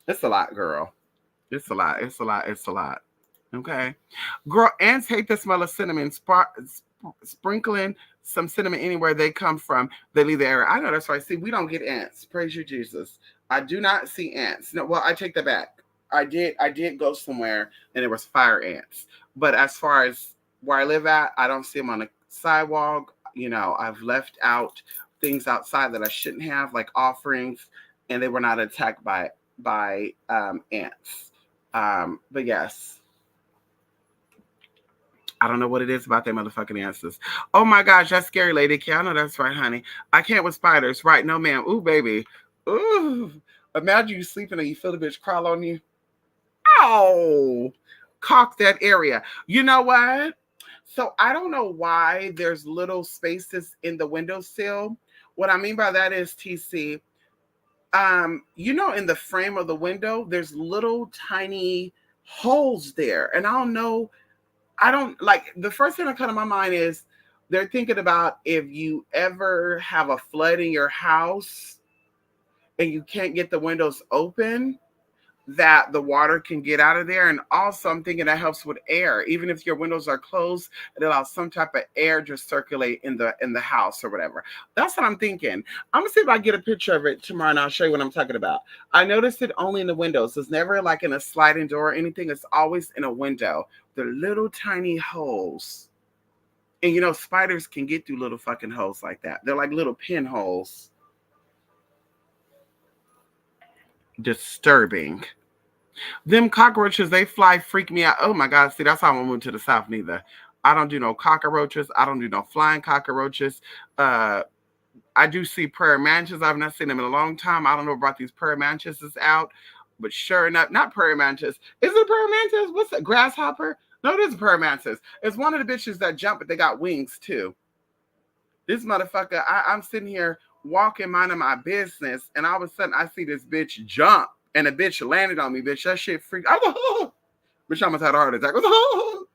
A: it's a lot, girl. It's a lot. It's a lot. It's a lot. Okay. Girl, ants hate the smell of cinnamon. Sprinkling some cinnamon anywhere they come from, they leave the area. I know that's right. See, we don't get ants. Praise you, Jesus. I do not see ants. No, well, I take that back. I did go somewhere and there was fire ants. But as far as where I live at, I don't see them on the sidewalk. You know, I've left out things outside that I shouldn't have, like offerings, and they were not attacked by ants. But yes, I don't know what it is about them motherfucking answers. Oh my gosh, that's scary, Lady K. I know that's right, honey. I can't with spiders. Right, no, ma'am. Ooh, baby. Ooh. Imagine you sleeping and you feel the bitch crawl on you. Ow! Cock that area. You know what? So I don't know why there's little spaces in the windowsill. What I mean by that is, TC, in the frame of the window, there's little tiny holes there. And I don't know, I don't like the first thing that comes to my mind is they're thinking about if you ever have a flood in your house and you can't get the windows open, that the water can get out of there. And also, I'm thinking that helps with air. Even if your windows are closed, it allows some type of air to circulate in the house or whatever. That's what I'm thinking. I'm gonna see if I get a picture of it tomorrow, and I'll show you what I'm talking about. I noticed it only in the windows. It's never like in a sliding door or anything. It's always in a window. They're little tiny holes. And spiders can get through little fucking holes like that. They're like little pinholes. Disturbing. Them cockroaches, they fly, freak me out. Oh my God. See, that's how I won't move to the South neither. I don't do no cockroaches. I don't do no flying cockroaches. I do see prairie mantises. I've not seen them in a long time. I don't know about these prairie mantises out, but sure enough, not prairie mantis. Is it a prairie mantis? What's that? Grasshopper? No, it is a prairie mantis. It's one of the bitches that jump, but they got wings too. This motherfucker, I'm sitting here walking, minding my business, and all of a sudden I see this bitch jump, and the bitch landed on me, bitch. That shit freaked. I was like, oh. Bitch, I almost had a heart attack. I was like, oh.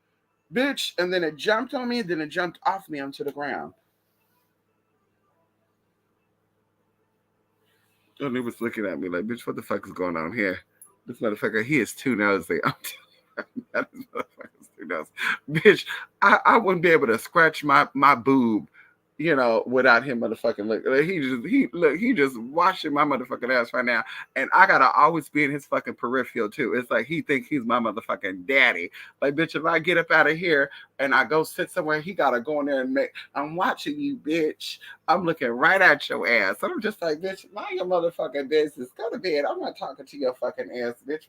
A: Bitch, and then it jumped on me, and then it jumped off me onto the ground. And he was looking at me like, bitch, what the fuck is going on here? This motherfucker, he is too nosy. I'm telling you, that motherfucker is too nosy. Bitch, I wouldn't be able to scratch my boob, without him motherfucking look. He just washing my motherfucking ass right now. And I gotta always be in his fucking peripheral too. It's like he thinks he's my motherfucking daddy. Like, bitch, if I get up out of here and I go sit somewhere, he gotta go in there and I'm watching you, bitch. I'm looking right at your ass. I'm just like, bitch, mind your motherfucking business. Go to bed. I'm not talking to your fucking ass, bitch.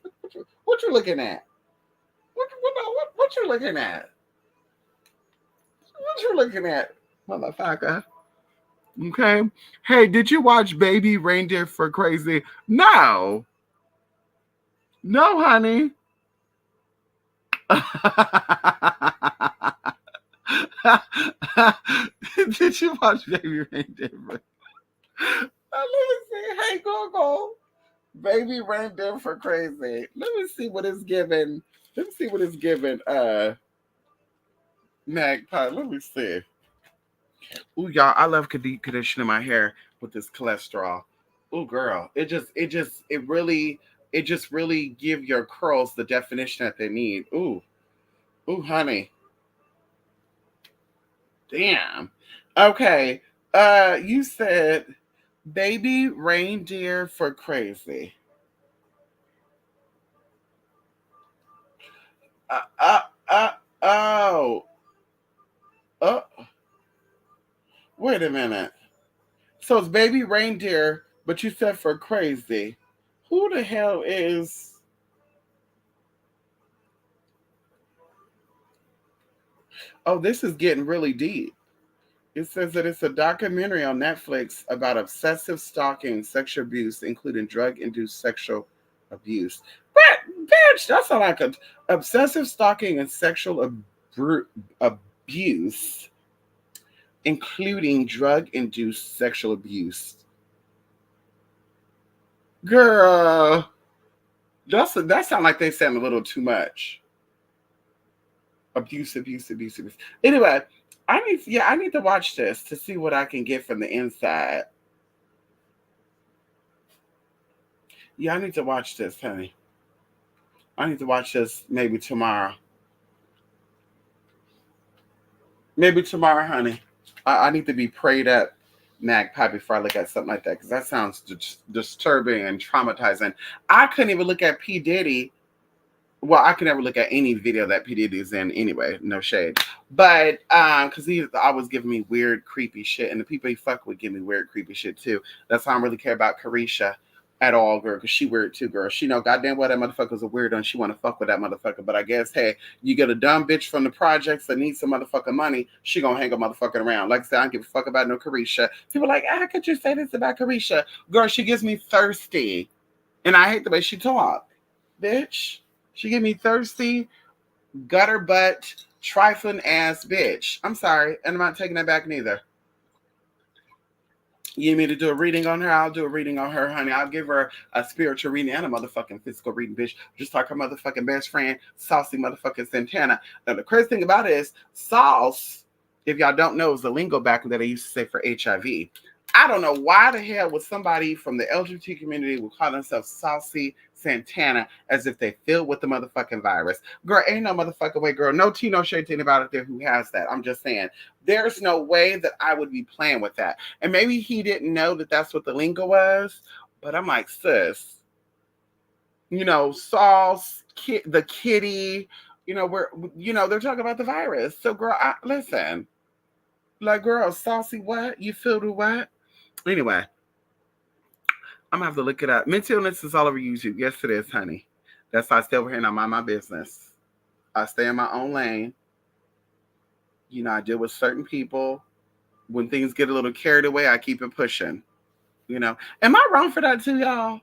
A: What you looking at? What you looking at? What you looking at, motherfucker? Okay. Hey, did you watch Baby Reindeer for Crazy? No. No, honey. Did you watch Baby Reindeer for Let me see. Hey, Google. Baby Reindeer for Crazy. Let me see what it's given. Let me see what it's given. Magpie. Let me see. Ooh, y'all, I love conditioning my hair with this cholesterol. Ooh, girl, it just really give your curls the definition that they need. Ooh, honey, damn. Okay, you said baby reindeer for crazy. Uh, uh, uh, oh, oh, wait a minute. So it's baby reindeer, but you said for crazy. Who the hell is? Oh, this is getting really deep. It says that it's a documentary on Netflix about obsessive stalking, sexual abuse, including drug-induced sexual abuse. But bitch, that sounds like a obsessive stalking and sexual abuse, including drug-induced sexual abuse. Girl, that sounds like they sound a little too much. Abuse. Anyway, I need to watch this to see what I can get from the inside. Yeah, I need to watch this, honey. I need to watch this maybe tomorrow. Maybe tomorrow, honey. I need to be prayed up, magpie, before I look at something like that because that sounds disturbing and traumatizing. I couldn't even look at P Diddy. Well, I could never look at any video that P Diddy's in anyway. No shade, but because he's always giving me weird, creepy shit, and the people he fuck with give me weird, creepy shit too. That's why I don't really care about Carisha. at all, girl, because she weird too, girl. She know goddamn well that motherfucker's a weirdo and she want to fuck with that motherfucker. But I guess, hey, you get a dumb bitch from the projects that needs some motherfucking money, she gonna hang a motherfucking around. Like I said, I don't give a fuck about no Carisha. People are like, how could you say this about Carisha? Girl, she gives me thirsty. And I hate the way she talk. Bitch. She give me thirsty, gutter butt, trifling ass bitch. I'm sorry, and I'm not taking that back neither. You need me to do a reading on her? I'll do a reading on her, honey. I'll give her a spiritual reading and a motherfucking physical reading, bitch. Just like her motherfucking best friend, Saucy motherfucking Santana. Now, the crazy thing about it is, sauce, if y'all don't know, is the lingo back that I used to say for HIV. I don't know why the hell would somebody from the LGBT community would call themselves Saucy Santana as if they filled with the motherfucking virus. Girl, ain't no motherfucking way, girl. No tea, no shade to anybody out there who has that. I'm just saying, there's no way that I would be playing with that. And maybe he didn't know that that's what the lingo was, but I'm like, sis, sauce, the kitty, they're talking about the virus. So, girl, listen, like, girl, saucy what? You filled with what? Anyway, I'm gonna have to look it up. Mental illness is all over YouTube. Yes, it is, honey. That's why I stay over here and I mind my business. I stay in my own lane. I deal with certain people. When things get a little carried away, I keep it pushing. Am I wrong for that too, y'all?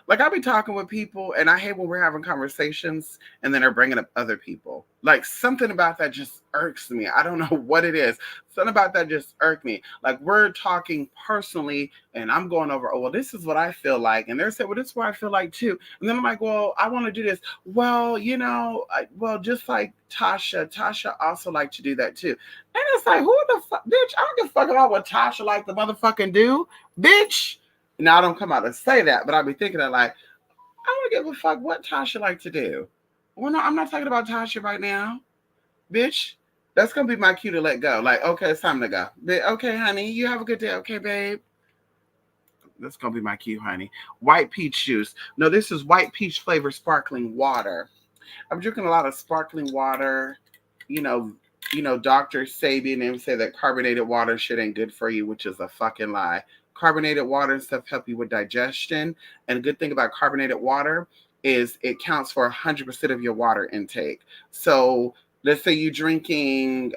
A: Like, I be talking with people, and I hate when we're having conversations, and then they're bringing up other people. Like, something about that just irks me. I don't know what it is. Something about that just irked me. Like, we're talking personally, and I'm going over, oh, well, this is what I feel like. And they're saying, well, this is what I feel like, too. And then I'm like, well, I want to do this. Well, just like Tasha also like to do that, too. And it's like, who the fuck? Bitch, I don't give a fuck about what Tasha like to motherfucking do. Bitch. Now, I don't come out and say that, but I be thinking that, like, I don't give a fuck what Tasha like to do. Well, no, I'm not talking about Tasha right now. Bitch, that's going to be my cue to let go. Like, okay, it's time to go. Okay, honey, you have a good day. Okay, babe. That's going to be my cue, honey. White peach juice. No, this is white peach flavor sparkling water. I'm drinking a lot of sparkling water. Dr. Sabian and say that carbonated water shit ain't good for you, which is a fucking lie. Carbonated water and stuff help you with digestion. And the good thing about carbonated water is it counts for 100% of your water intake. So let's say you're drinking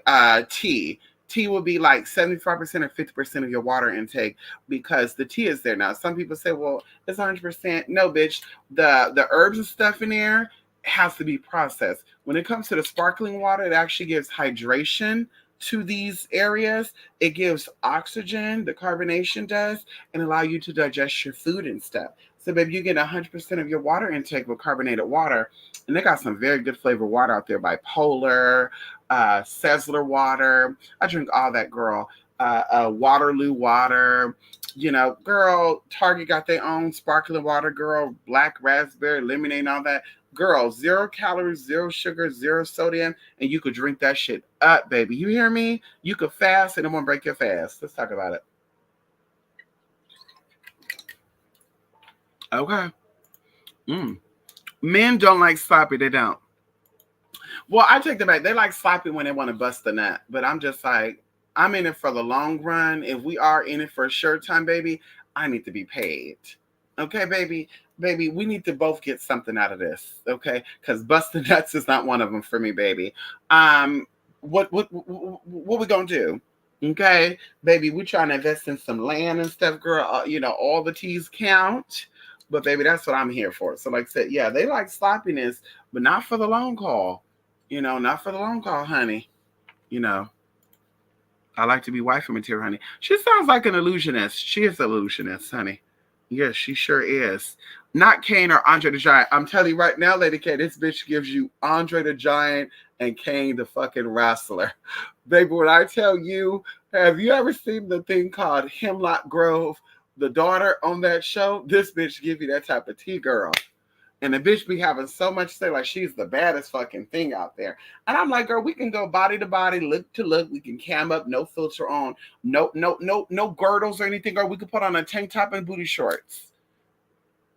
A: tea. Tea will be like 75% or 50% of your water intake because the tea is there. Now, some people say, well, it's 100%. No, bitch. The herbs and stuff in there has to be processed. When it comes to the sparkling water, it actually gives hydration to these areas. It gives oxygen, the carbonation does, and allow you to digest your food and stuff. So, baby, you get 100% of your water intake with carbonated water. And they got some very good flavored water out there, Bipolar, Sizzler water. I drink all that, girl. Waterloo water. Girl, Target got their own sparkling water, girl. Black raspberry, lemonade, and all that. Girl, 0 calories, 0 sugar, 0 sodium, and you could drink that shit up, baby. You hear me? You could fast and it won't break your fast. Let's talk about it. Okay. Men don't like sloppy. They don't. Well, I take that back. They like sloppy when they want to bust the nut. But I'm just like, I'm in it for the long run. If we are in it for a short time, baby, I need to be paid. Okay, baby? Baby, we need to both get something out of this, okay? Because busting nuts is not one of them for me, baby. What we gonna do? Okay, baby, we trying to invest in some land and stuff, girl. All the T's count. But baby, that's what I'm here for. So, like I said, yeah, they like sloppiness, but not for the long haul. Not for the long haul, honey. I like to be wifey material, honey. She sounds like an illusionist. She is an illusionist, honey. Yes, she sure is. Not Kane or Andre the Giant. I'm telling you right now, Lady K, this bitch gives you Andre the Giant and Kane the fucking wrestler. Baby, when I tell you, have you ever seen the thing called Hemlock Grove? The daughter on that show, this bitch give you that type of tea, girl. And the bitch be having so much to say, like she's the baddest fucking thing out there. And I'm like, girl, we can go body to body, look to look. We can cam up, no filter on, no girdles or anything. Or we could put on a tank top and booty shorts.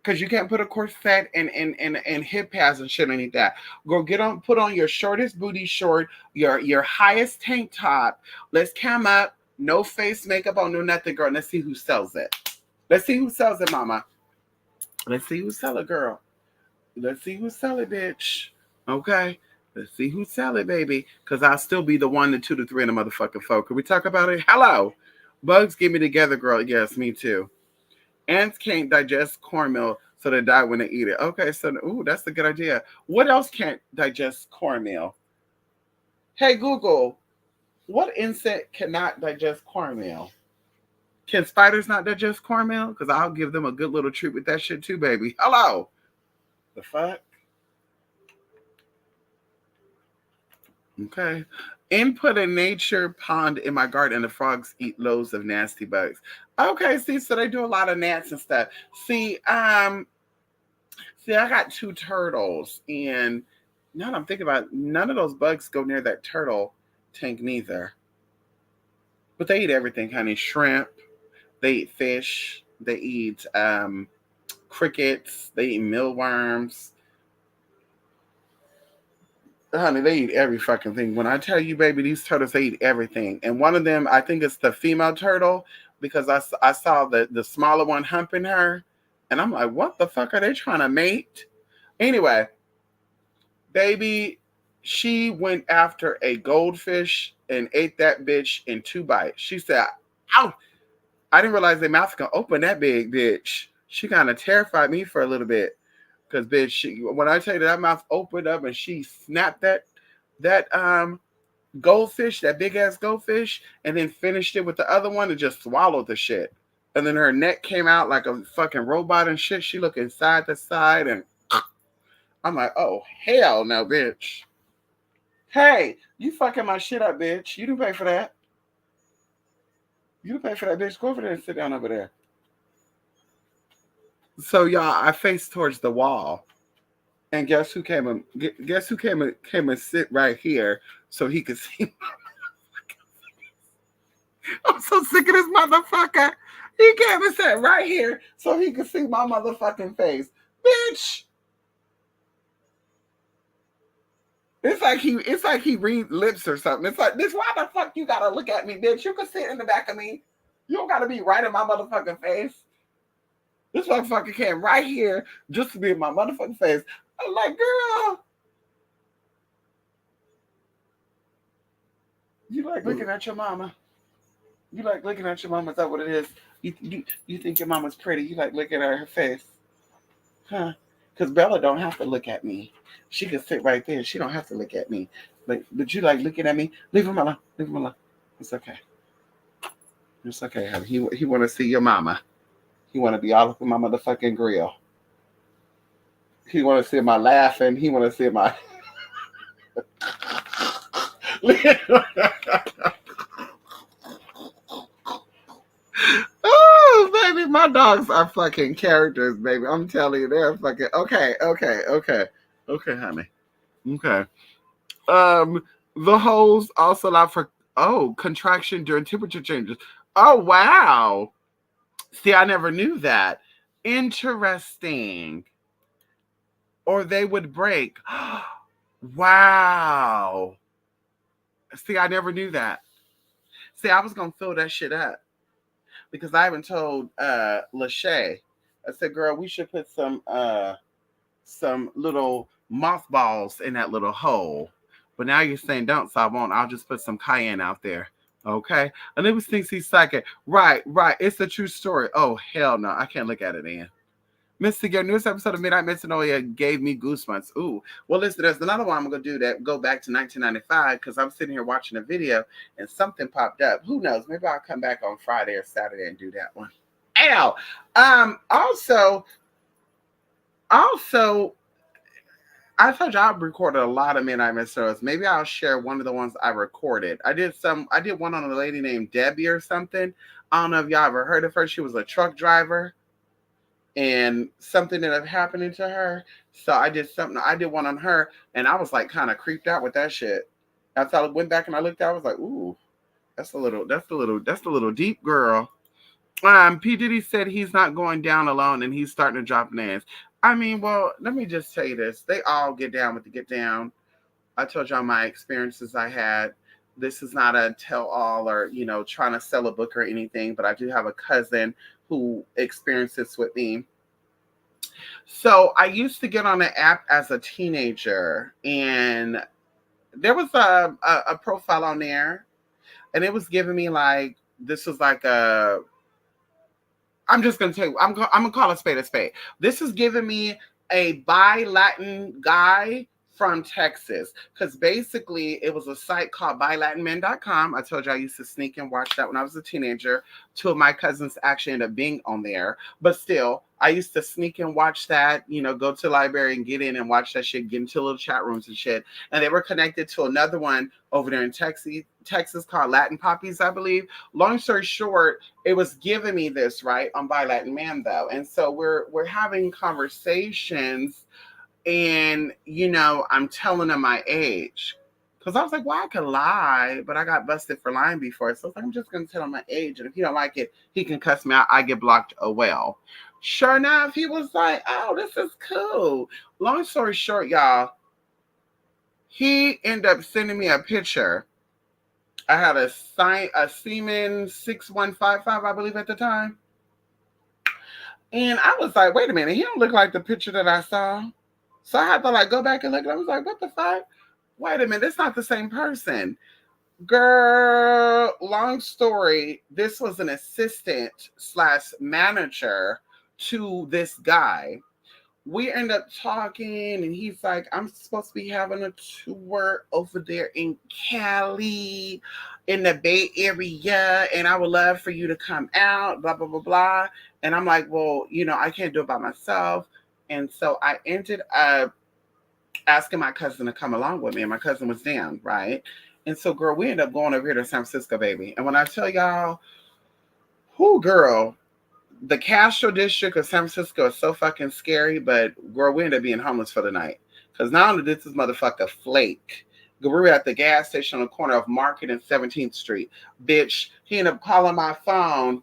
A: Because you can't put a corset and hip pads and shit underneath that. Go put on your shortest booty short, your highest tank top. Let's cam up, no face makeup on, no nothing, girl. Let's see who sells it. Let's see who sells it, mama. Let's see who's selling, girl. Let's see who's selling, bitch. Okay. Let's see who's selling, baby. Because I'll still be the 1, the 2, the 3 in the motherfucking folk. Can we talk about it? Hello. Bugs get me together, girl. Yes, me too. Ants can't digest cornmeal, so they die when they eat it. Okay, so ooh, that's a good idea. What else can't digest cornmeal? Hey Google, what insect cannot digest cornmeal? Can spiders not digest cornmeal? Because I'll give them a good little treat with that shit too, baby. Hello. The fuck? Okay. Input a nature pond in my garden and the frogs eat loads of nasty bugs. Okay, see, so they do a lot of gnats and stuff. See, I got 2 turtles, and now that I'm thinking about it, none of those bugs go near that turtle tank neither. But they eat everything, honey. Shrimp, they eat fish, they eat crickets, they eat mealworms. Honey, they eat every fucking thing. When I tell you, baby, these turtles, they eat everything. And one of them, I think it's the female turtle, because I saw the smaller one humping her. And I'm like, what the fuck are they trying to mate? Anyway, baby, she went after a goldfish and ate that bitch in 2 bites. She said, ow. I didn't realize their mouth can open that big, bitch. She kind of terrified me for a little bit. Because, bitch, when I tell you that mouth opened up and she snapped that goldfish, that big ass goldfish, and then finished it with the other one and just swallowed the shit. And then her neck came out like a fucking robot and shit. She looking side to side, and I'm like, oh hell no, bitch. Hey, you fucking my shit up, bitch. You didn't pay for that. You didn't pay for that, bitch. Go over there and sit down over there. So y'all, I faced towards the wall. And guess who came and came and sit right here so he could see. I'm so sick of this motherfucker. He came and sat right here so he could see my motherfucking face. Bitch. It's like he read lips or something. It's like, bitch, why the fuck you gotta look at me, bitch? You can sit in the back of me. You don't gotta be right in my motherfucking face. This motherfucker came right here just to be in my motherfucking face. I'm like, girl, you like looking at your mama. You like looking at your mama. Is that what it is? You think your mama's pretty. You like looking at her face. Huh? Because Bella don't have to look at me. She can sit right there. She don't have to look at me. But you like looking at me. Leave him alone. Leave him alone. It's okay. It's okay, honey. He want to see your mama. He want to be all up in my motherfucking grill. He want to see my laughing. He want to see my. Oh, baby, my dogs are fucking characters, baby. I'm telling you, they're fucking okay, honey. Okay. Um, the holes also allow for contraction during temperature changes. Oh wow. See, I never knew that. Interesting. Or they would break. Wow. See, I never knew that. See, I was gonna fill that shit up because I haven't told Lachey. I said, girl, we should put some little mothballs in that little hole. But now you're saying don't, so I won't. I'll just put some cayenne out there. Okay? And it was thinks he's psychic. Right. It's a true story. Oh, hell no. I can't look at it, Ann. Mr. Your newest episode of Midnight Metanoia gave me goosebumps. Ooh. Well, listen, there's another one I'm going to do that go back to 1995 because I'm sitting here watching a video and something popped up. Who knows? Maybe I'll come back on Friday or Saturday and do that one. Ow. Also, I told you I've recorded a lot of Midnight Mysteries. Maybe I'll share one of the ones I recorded. I did one on a lady named Debbie or something. I don't know if y'all ever heard of her. She was a truck driver and something ended up happening to her. So I did one on her and I was like kind of creeped out with that shit. After I went back and I looked at it, I was like, ooh, that's a little deep, girl. P. Diddy said he's not going down alone and he's starting to drop names. I mean, well, let me just tell you this. They all get down with the get down. I told y'all my experiences I had. This is not a tell all or, trying to sell a book or anything, but I do have a cousin who experienced this with me. So I used to get on the app as a teenager, and there was a profile on there, and it was giving me like this was like a. I'm just gonna tell you. I'm gonna call a spade a spade. This is giving me a bi-Latin guy from Texas, because basically it was a site called bilatinmen.com. I told you I used to sneak and watch that when I was a teenager. Two of my cousins actually ended up being on there, but still, I used to sneak and watch that. Go to the library and get in and watch that shit, get into little chat rooms and shit. And they were connected to another one over there in Texas called Latin Poppies, I believe. Long story short, it was giving me this right on By Latin Man though, and so we're having conversations, and I'm telling them my age, because I was like, well, I could lie, but I got busted for lying before, so I was like, I'm just gonna tell him my age, and if he don't like it, he can cuss me out. I get blocked. Oh well. Sure enough, he was like, oh, this is cool. Long story short, y'all, he ended up sending me a picture. I had a Siemens 6155, I believe, at the time. And I was like, wait a minute, he don't look like the picture that I saw. So I had to like go back and look, and I was like, what the fuck? Wait a minute, it's not the same person. Girl, long story, this was an assistant slash manager to this guy. We end up talking, and he's like, I'm supposed to be having a tour over there in Cali, in the Bay Area, and I would love for you to come out, blah, blah, blah, blah. And I'm like, well, I can't do it by myself. And so I ended up asking my cousin to come along with me, and my cousin was down, right? And so, girl, we ended up going over here to San Francisco, baby. And when I tell y'all, who, girl, the Castro district of San Francisco is so fucking scary, but girl, we ended up being homeless for the night. Because not only did this motherfucker flake, we were at the gas station on the corner of Market and 17th Street. Bitch, he ended up calling my phone,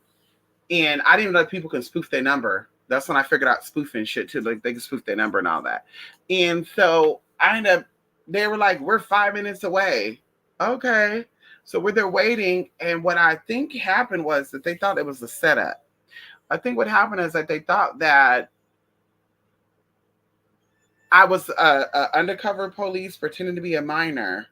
A: and I didn't even know people can spoof their number. That's when I figured out spoofing shit too. Like they can spoof their number and all that. And so I ended up, they were like, we're 5 minutes away. Okay. So we're there waiting. And what I think happened was that they thought it was a setup. I think what happened is that they thought that I was a undercover police pretending to be a minor,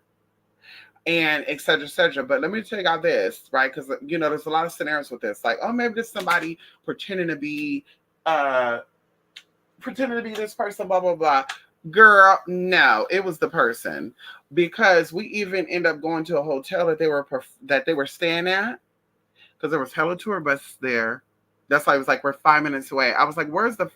A: and et cetera, et cetera. But let me tell you this, right? Because, there's a lot of scenarios with this. Like, oh, maybe there's somebody pretending to be this person, blah, blah, blah. Girl, no, it was the person. Because we even end up going to a hotel that they were staying at, because there was hella tour bus there. That's why I was like, we're 5 minutes away. I was like, where's the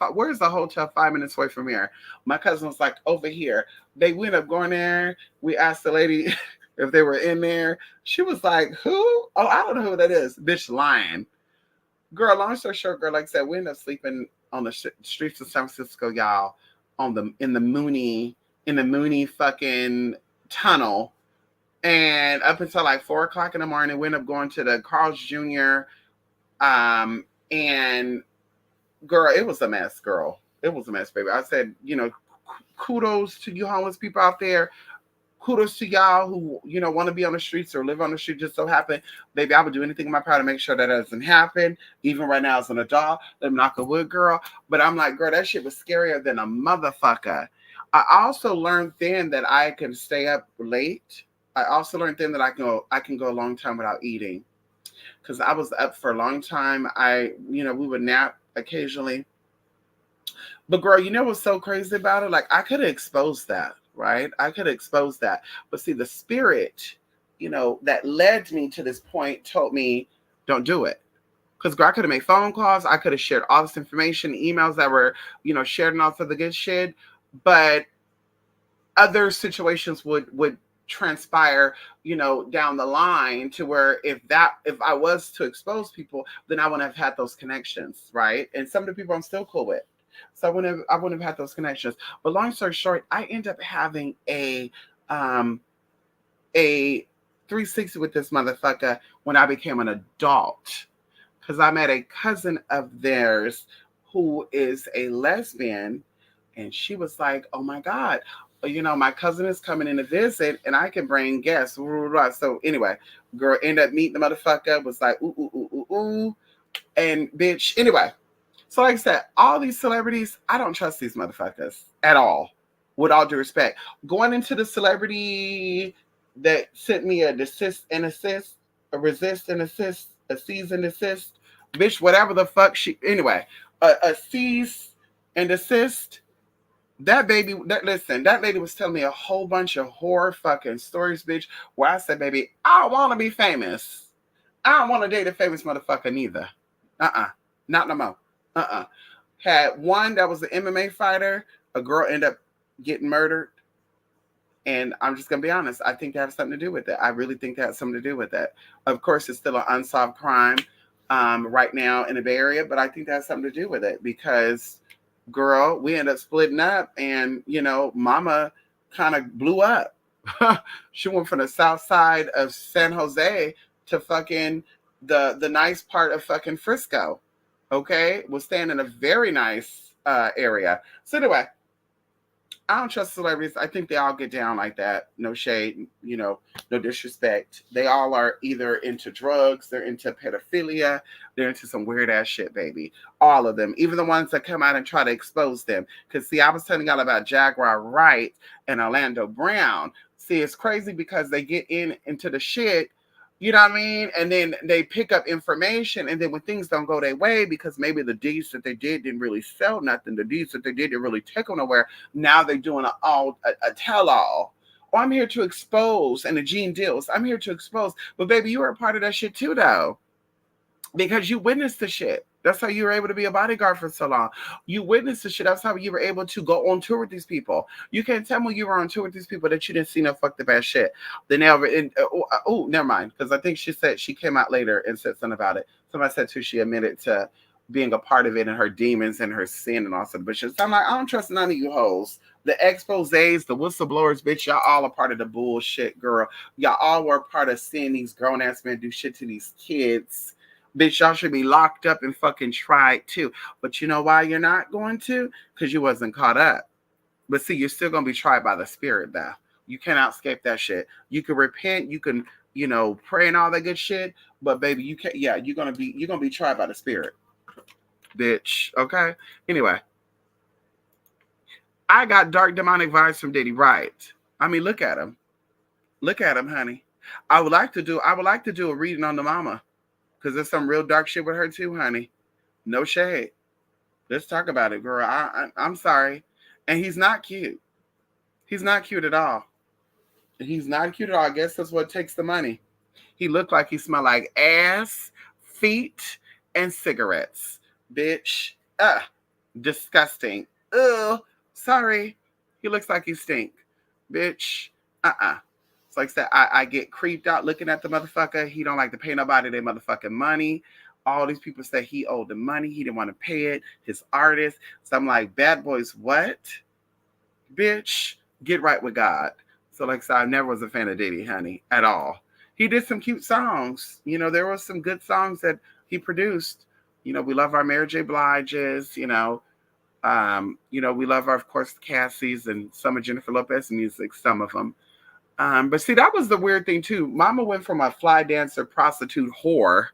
A: hotel 5 minutes away from here? My cousin was like, over here. They went up going there. We asked the lady if they were in there. She was like, who? Oh, I don't know who that is. Bitch lying. Girl, long story short, girl, like I said, we ended up sleeping on the streets of San Francisco, y'all, in the Mooney fucking tunnel. And up until like 4 o'clock in the morning, we ended up going to the Carl's Jr. And girl, it was a mess, girl. It was a mess, baby. I said, kudos to you homeless people out there. Kudos to y'all who, want to be on the streets or live on the street, just so happen. Baby, I would do anything in my power to make sure that doesn't happen. Even right now as an adult, let me knock a wood, girl. But I'm like, girl, that shit was scarier than a motherfucker. I also learned then that I can stay up late. I also learned then that I can go a long time without eating. Because I was up for a long time. We would nap occasionally. But girl, what's so crazy about it? Like, I could have exposed that, right? I could have exposed that. But see, the spirit, that led me to this point told me, don't do it. Because girl, I could have made phone calls. I could have shared all this information, emails that were, shared and all for the good shit. But other situations would transpire, down the line, to where if I was to expose people, then I wouldn't have had those connections, right? And some of the people I'm still cool with, so I wouldn't have had those connections. But long story short, I end up having a 360 with this motherfucker when I became an adult, because I met a cousin of theirs who is a lesbian, and she was like, oh my God, my cousin is coming in to visit, and I can bring guests. So anyway, girl ended up meeting the motherfucker, was like, ooh, ooh, ooh, ooh, ooh. And bitch, anyway. So, like I said, all these celebrities, I don't trust these motherfuckers at all. With all due respect, going into the celebrity that sent me a desist and assist, a resist and assist, a seize and assist, bitch, whatever the fuck she. Anyway, a seize and assist. That baby, that listen, that lady was telling me a whole bunch of horror fucking stories, bitch. Where I said, baby, I don't want to be famous. I don't want to date a famous motherfucker neither. Not no more. Had one that was an MMA fighter. A girl ended up getting murdered. And I'm just gonna be honest. I think that has something to do with it. I really think that has something to do with it. Of course, it's still an unsolved crime right now in the Bay Area, but I think that has something to do with it because, girl, we ended up splitting up, and Mama kind of blew up. She went from the south side of San Jose to fucking the nice part of fucking Frisco. Okay, was staying in a very nice area. So anyway, I don't trust celebrities. I think they all get down like that. No shade, no disrespect. They all are either into drugs, they're into pedophilia, they're into some weird ass shit, baby. All of them, even the ones that come out and try to expose them. Because, see, I was telling y'all about Jaguar Wright and Orlando Brown. See, it's crazy because they get into the shit. You know what I mean? And then they pick up information, and then when things don't go their way, because maybe the deeds that they did didn't really sell nothing, the deeds that they did didn't really take them nowhere. Now they're doing a tell-all. Oh, I'm here to expose, and the Gene Deals. I'm here to expose. But baby, you were a part of that shit too, though, because you witnessed the shit. That's how you were able to be a bodyguard for so long. You witnessed the shit. That's how you were able to go on tour with these people. You can't tell me you were on tour with these people that you didn't see no fuck the bad shit. They never. Never mind. Because I think she said she came out later and said something about it. Somebody said too she admitted to being a part of it and her demons and her sin and all sorts of bitches. So I'm like, I don't trust none of you hoes. The exposés, the whistleblowers, bitch, y'all all a part of the bullshit, girl. Y'all all were a part of seeing these grown ass men do shit to these kids. Bitch, y'all should be locked up and fucking tried too. But you know why you're not going to? Because you wasn't caught up. But see, you're still gonna be tried by the spirit though. You cannot escape that shit. You can repent, you can, pray and all that good shit. But baby, you can't. Yeah, you're gonna be tried by the spirit, bitch. Okay. Anyway, I got dark demonic vibes from Diddy. Right. I mean, look at him. Look at him, honey. I would like to do a reading on the mama. Because there's some real dark shit with her too, honey. No shade. Let's talk about it, girl. I'm sorry. And he's not cute. He's not cute at all. He's not cute at all. I guess that's what takes the money. He looked like he smelled like ass, feet, and cigarettes. Bitch. Disgusting. Ugh. Sorry. He looks like he stink. Bitch. It's like I said, I get creeped out looking at the motherfucker. He don't like to pay nobody their motherfucking money. All these people say he owed the money. He didn't want to pay it. His artist. So I'm like, bad boys, what? Bitch, get right with God. So like I said, I never was a fan of Diddy, honey, at all. He did some cute songs. There were some good songs that he produced. We love our Mary J. Blige's, we love our, of course, Cassie's and some of Jennifer Lopez music, some of them. But see, that was the weird thing too. Mama went from a fly dancer, prostitute, whore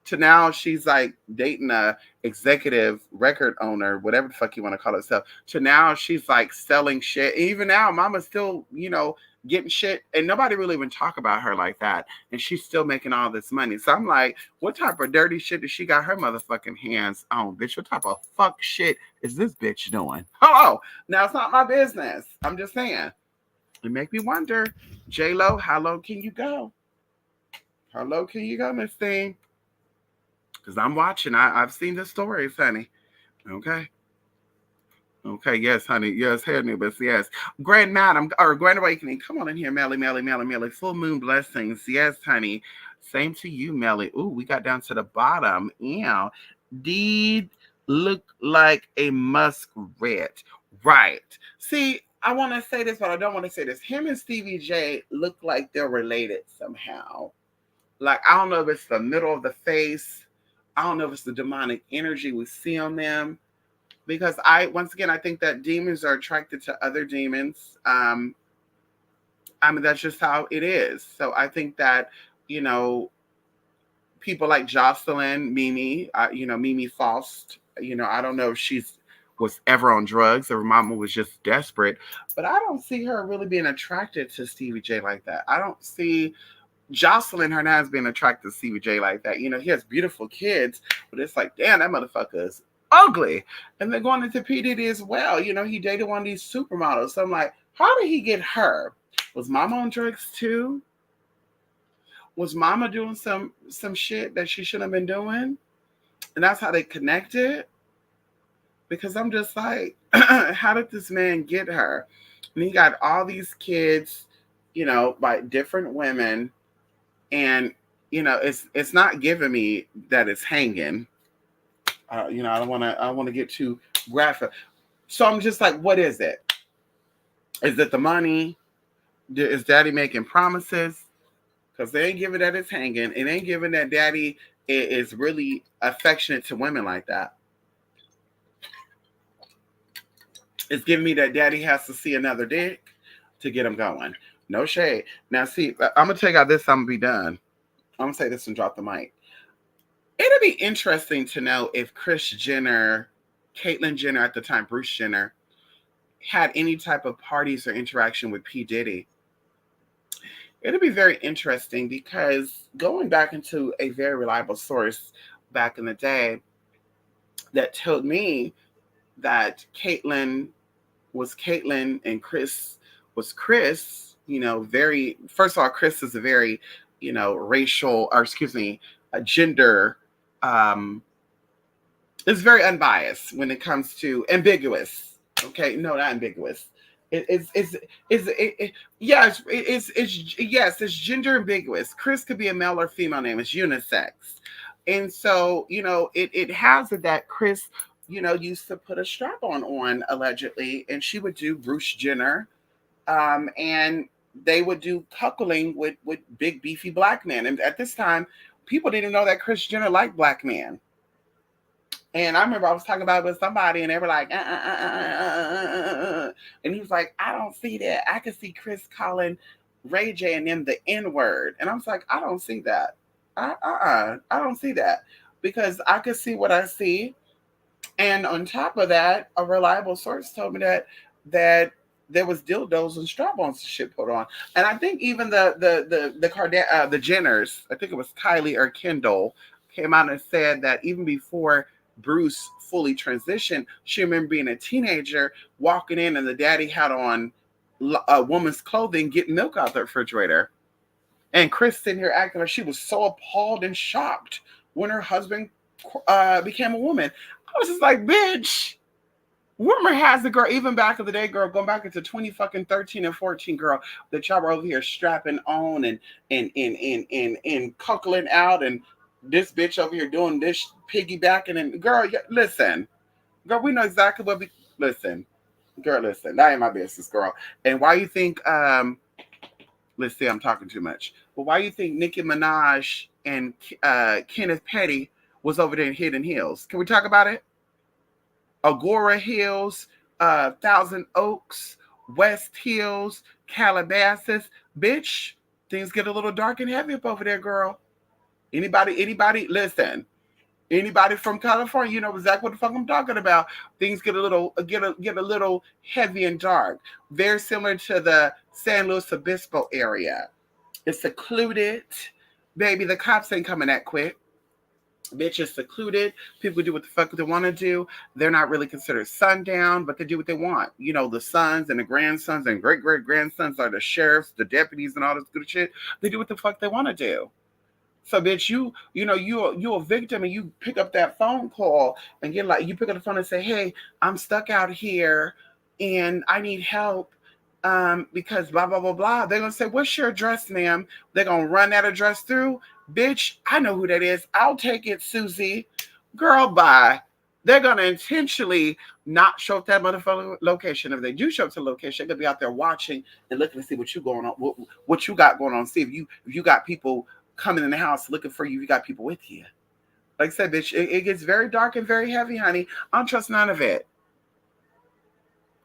A: to now she's like dating a executive record owner, whatever the fuck you want to call herself, to now she's like selling shit. Even now, Mama's still, getting shit, and nobody really even talk about her like that. And she's still making all this money. So I'm like, what type of dirty shit does she got her motherfucking hands on, bitch? What type of fuck shit is this bitch doing? Hello. Now it's not my business. I'm just saying. It make me wonder, J-Lo, how low can you go? How low can you go, Miss Thing? Because I'm watching. I've seen the stories, honey. Okay. Okay, yes, honey. Yes, honey, but yes. Grand Madam, or Grand Awakening. Come on in here, Melly, Melly, Melly, Melly. Full moon blessings. Yes, honey. Same to you, Melly. Ooh, we got down to the bottom. Yeah. Did look like a muskrat. Right. See, I want to say this, but I don't want to say this. Him and Stevie J look like they're related somehow. Like, I don't know if it's the middle of the face. I don't know if it's the demonic energy we see on them. Because once again, I think that demons are attracted to other demons. That's just how it is. So I think that, people like Jocelyn, Mimi, Mimi Faust, I don't know if she's was ever on drugs or her mama was just desperate, but I don't see her really being attracted to Stevie J like that. I don't see Jocelyn Hernandez being attracted to Stevie J like that. He has beautiful kids, but it's like, damn, that motherfucker is ugly. And then going into P. Diddy as well. He dated one of these supermodels. So I'm like, how did he get her? Was mama on drugs too? Was mama doing some shit that she shouldn't have been doing? And that's how they connected? Because I'm just like, how did this man get her? And he got all these kids, by different women, and it's not giving me that it's hanging. I don't want to get too graphic. So I'm just like, what is it? Is it the money? Is daddy making promises? Because they ain't giving that it's hanging. It ain't giving that daddy is really affectionate to women like that. It's giving me that daddy has to see another dick to get him going. No shade. Now, see, I'm going to take out this. I'm going to be done. I'm going to say this and drop the mic. It'd be interesting to know if Kris Jenner, Caitlyn Jenner at the time, Bruce Jenner, had any type of parties or interaction with P. Diddy. It'll be very interesting because going back into a very reliable source back in the day that told me that Caitlyn was Caitlyn and Kris was Kris, very, first of all, Kris is a very, racial, or excuse me, a gender, is very unbiased when it comes to ambiguous. Okay, no, not ambiguous. Yes, it's gender ambiguous. Kris could be a male or female name. It's unisex. And so, it has it that Kris, used to put a strap on allegedly, and she would do Bruce Jenner, and they would do cuckolding with big beefy black men. And at this time, people didn't know that Kris Jenner liked black men. And I remember I was talking about it with somebody, and they were like, and he was like, I don't see that. I could see Kris calling Ray J and them the N-word. And I was like, I don't see that. I don't see that. Because I could see what I see. And on top of that, a reliable source told me that there was dildos and strap-ons and shit put on. And I think even the Jenners, I think it was Kylie or Kendall, came out and said that even before Bruce fully transitioned, she remembered being a teenager, walking in and the daddy had on a woman's clothing, getting milk out the refrigerator. And Kris sitting here acting like she was so appalled and shocked when her husband became a woman. I was just like, bitch, rumor has the girl, even back in the day, girl, going back into 2013 and 14, girl, that y'all were over here strapping on and cuckling out, and this bitch over here doing this piggybacking, and girl, listen, girl, we know exactly what we listen. Girl, listen, that ain't my business, girl. And why you think let's see, I'm talking too much. But why you think Nicki Minaj and Kenneth Petty was over there in Hidden Hills? Can we talk about it? Agora Hills, Thousand Oaks, West Hills, Calabasas. Bitch, things get a little dark and heavy up over there, girl. Anybody, listen. Anybody from California, you know exactly what the fuck I'm talking about. Things get a little heavy and dark. Very similar to the San Luis Obispo area. It's secluded. Baby, the cops ain't coming that quick. Bitch is secluded. People do what the fuck they want to do. They're not really considered sundown, but they do what they want. The sons and the grandsons and great-great-grandsons are the sheriffs, the deputies, and all this good shit. They do what the fuck they want to do. So, bitch, you're a victim, and you pick up that phone call and you pick up the phone and say, hey, I'm stuck out here and I need help because blah, blah, blah, blah. They're going to say, what's your address, ma'am? They're going to run that address through. Bitch, I know who that is. I'll take it, Susie. Girl, bye. They're going to intentionally not show up that motherfucking location. If they do show up to the location, they're going to be out there watching and looking to see what you got going on. See if you got people coming in the house looking for you. You got people with you. Like I said, bitch, it gets very dark and very heavy, honey. I don't trust none of it.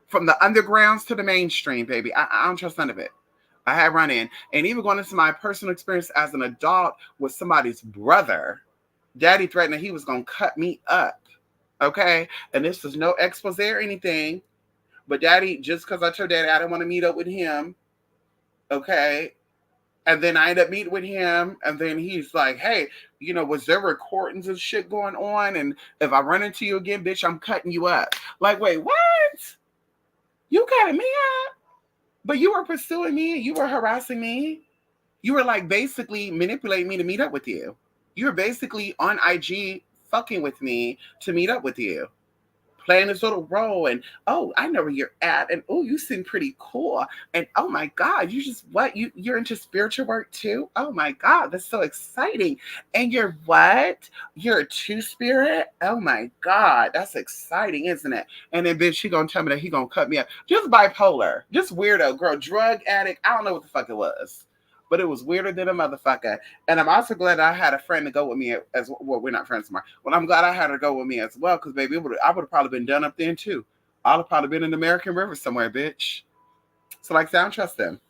A: From the undergrounds to the mainstream, baby. I don't trust none of it. I had run in. And even going into my personal experience as an adult with somebody's brother, daddy threatened that he was going to cut me up. Okay. And this is no expose or anything. But daddy, just because I told daddy I didn't want to meet up with him, okay. And then I end up meeting with him, and then he's like, "Hey, was there recordings of shit going on? And if I run into you again, bitch, I'm cutting you up." Like, wait, what? You cutting me up? But you were pursuing me, you were harassing me. You were like basically manipulating me to meet up with you. You were basically on IG fucking with me to meet up with you, playing this little role, and oh, I know where you're at, and oh, you seem pretty cool, and oh my god, you just what you're into spiritual work too. Oh my god, that's so exciting. And you're what? You're a two spirit. Oh my god, that's exciting, isn't it? And then bitch, she gonna tell me that he gonna cut me up. Just bipolar, just weirdo girl, drug addict. I don't know what the fuck it was, but it was weirder than a motherfucker. And I'm also glad I had a friend to go with me as well. We're not friends anymore. Well, I'm glad I had her go with me as well, because baby, I would have probably been done up then too. I'd have probably been in the American River somewhere, bitch. So like, I don't trust them.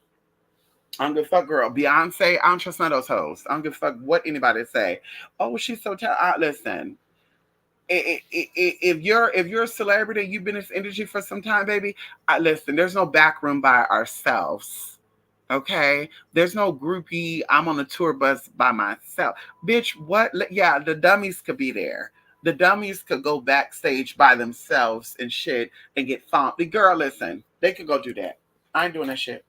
A: I don't give a fuck, girl. Beyonce, I don't trust none of those hoes. I don't give a fuck what anybody say. Oh, she's so talented. Listen, if you're a celebrity, you've been in this industry for some time, baby. Listen, there's no back room by ourselves. Okay, there's no groupie. I'm on a tour bus by myself, bitch. What? Yeah, the dummies could be there. The dummies could go backstage by themselves and shit and get found. The girl, listen, they could go do that. I ain't doing that shit.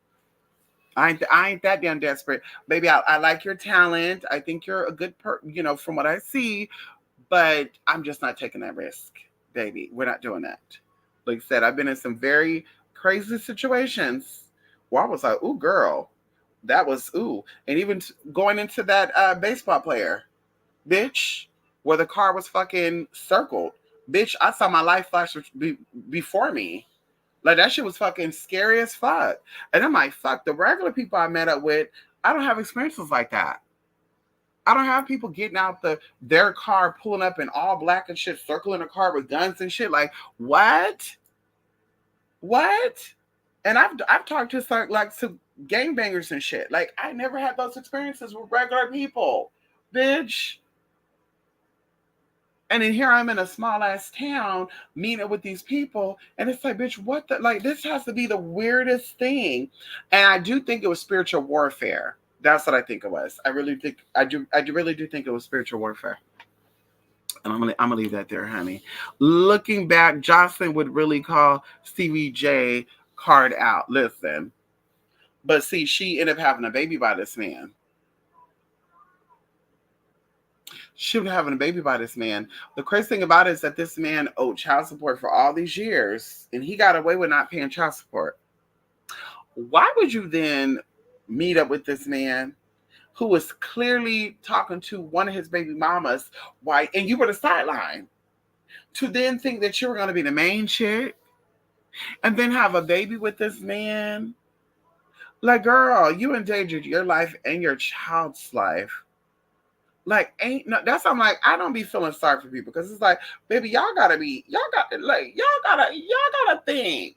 A: I ain't that damn desperate, baby. I like your talent. I think you're a good from what I see, but I'm just not taking that risk, baby. We're not doing that. Like I said, I've been in some very crazy situations where I was like, ooh, girl, that was ooh. And even going into that baseball player, bitch, where the car was fucking circled. Bitch, I saw my life flash before me. Like, that shit was fucking scary as fuck. And I'm like, fuck, the regular people I met up with, I don't have experiences like that. I don't have people getting out their car, pulling up in all black and shit, circling a car with guns and shit. Like, what? What? And I've talked to some gangbangers and shit. Like, I never had those experiences with regular people, bitch. And then here I'm in a small ass town meeting with these people, and it's like, bitch, what the like? This has to be the weirdest thing. And I do think it was spiritual warfare. That's what I think it was. I really think I really do think it was spiritual warfare. And I'm gonna leave that there, honey. Looking back, Jocelyn would really call Stevie J card out. Listen, but see, she ended up having a baby by this man. She was having a baby by this man. The crazy thing about it is that this man owed child support for all these years, and he got away with not paying child support. Why would you then meet up with this man who was clearly talking to one of his baby mamas? Why? And you were the sideline, to then think that you were going to be the main chick and then have a baby with this man? Like, girl, you endangered your life and your child's life. Like, ain't no, that's I'm like, I don't be feeling sorry for people, because it's like, baby, y'all gotta think.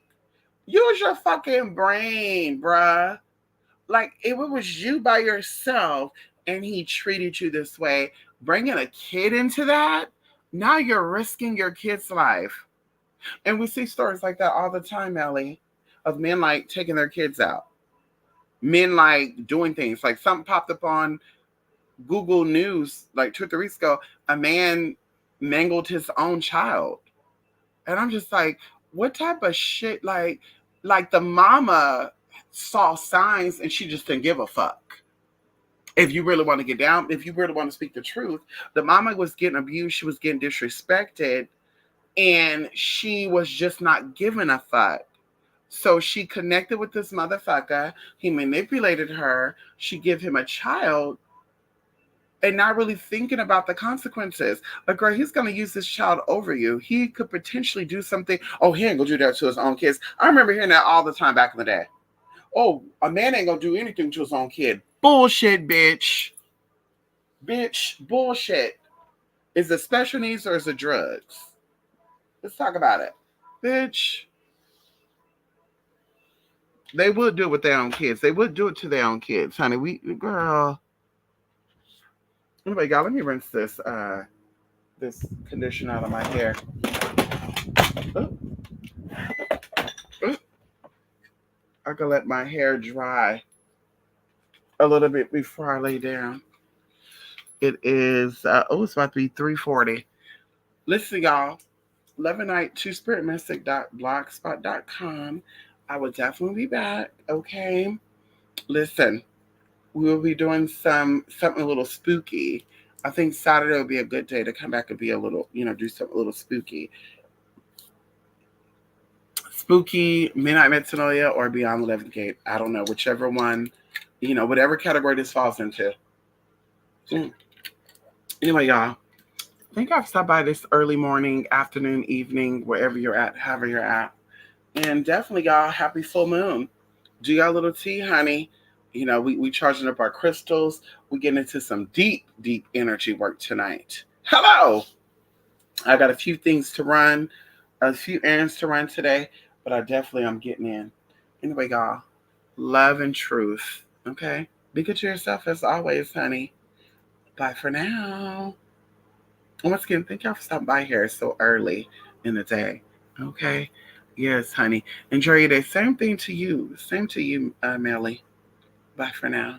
A: Use your fucking brain, bruh. Like, if it was you by yourself and he treated you this way, bringing a kid into that, now you're risking your kid's life. And we see stories like that all the time, Ellie, of men like taking their kids out. Men like doing things. Like, something popped up on Google News like 2 or 3 weeks ago. A man mangled his own child. And I'm just like, what type of shit? Like the mama saw signs and she just didn't give a fuck. If you really want to get down, if you really want to speak the truth, the mama was getting abused, she was getting disrespected, and she was just not giving a fuck. So she connected with this motherfucker. He manipulated her. She gave him a child, and not really thinking about the consequences. Like, girl, he's going to use this child over you. He could potentially do something. Oh, he ain't going to do that to his own kids. I remember hearing that all the time back in the day. Oh, a man ain't going to do anything to his own kid. Bullshit, bitch. Bitch, bullshit. Is it special needs or is it drugs? Let's talk about it. Bitch. They would do it with their own kids. They would do it to their own kids, honey. Girl. Anyway, y'all, let me rinse this conditioner out of my hair. Oh, oh. I can let my hair dry a little bit before I lay down. It is, it's about to be 3:40. Listen, y'all, Love and Night, twospiritmystic.blogspot.com. I will definitely be back, okay? Listen, we will be doing something a little spooky. I think Saturday will be a good day to come back and be a little, do something a little spooky. Spooky, Midnight Metanoia, or Beyond the 11th Gate. I don't know, whichever one, whatever category this falls into. Anyway, y'all, I think I've stopped by this early morning, afternoon, evening, wherever you're at, however you're at. And definitely, y'all, happy full moon. Do y'all little tea, honey. We charging up our crystals. We getting into some deep, deep energy work tonight. Hello. I got a few things to run, a few errands to run today, but I definitely am getting in. Anyway, y'all, love and truth. Okay? Be good to yourself as always, honey. Bye for now. And once again, thank y'all for stopping by here so early in the day. Okay? Yes, honey. Enjoy your day. Same thing to you. Same to you, Melly. Bye for now.